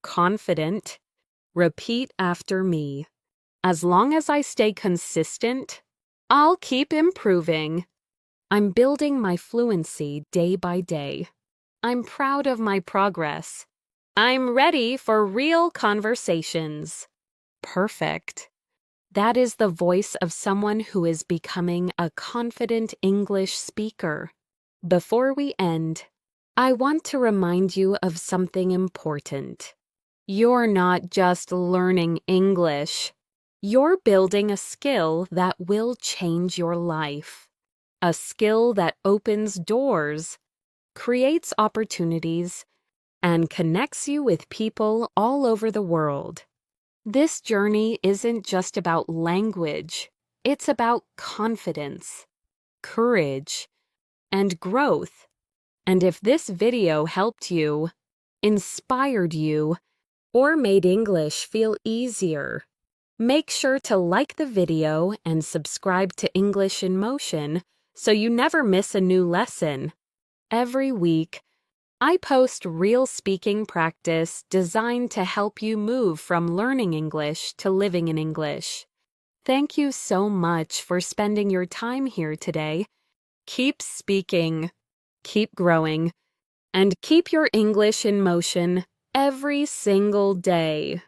confident. Repeat after me. As long as I stay consistent, I'll keep improving. I'm building my fluency day by day. I'm proud of my progress. I'm ready for real conversations. Perfect. That is the voice of someone who is becoming a confident English speaker. Before we end, I want to remind you of something important. You're not just learning English. You're building a skill that will change your life. A skill that opens doors, creates opportunities, and connects you with people all over the world. This journey isn't just about language. It's about confidence, courage, and growth. And if this video helped you, inspired you, or made English feel easier, make sure to like the video and subscribe to English in Motion so you never miss a new lesson. Every week, I post real speaking practice designed to help you move from learning English to living in English. Thank you so much for spending your time here today. Keep speaking, keep growing, and keep your English in motion every single day.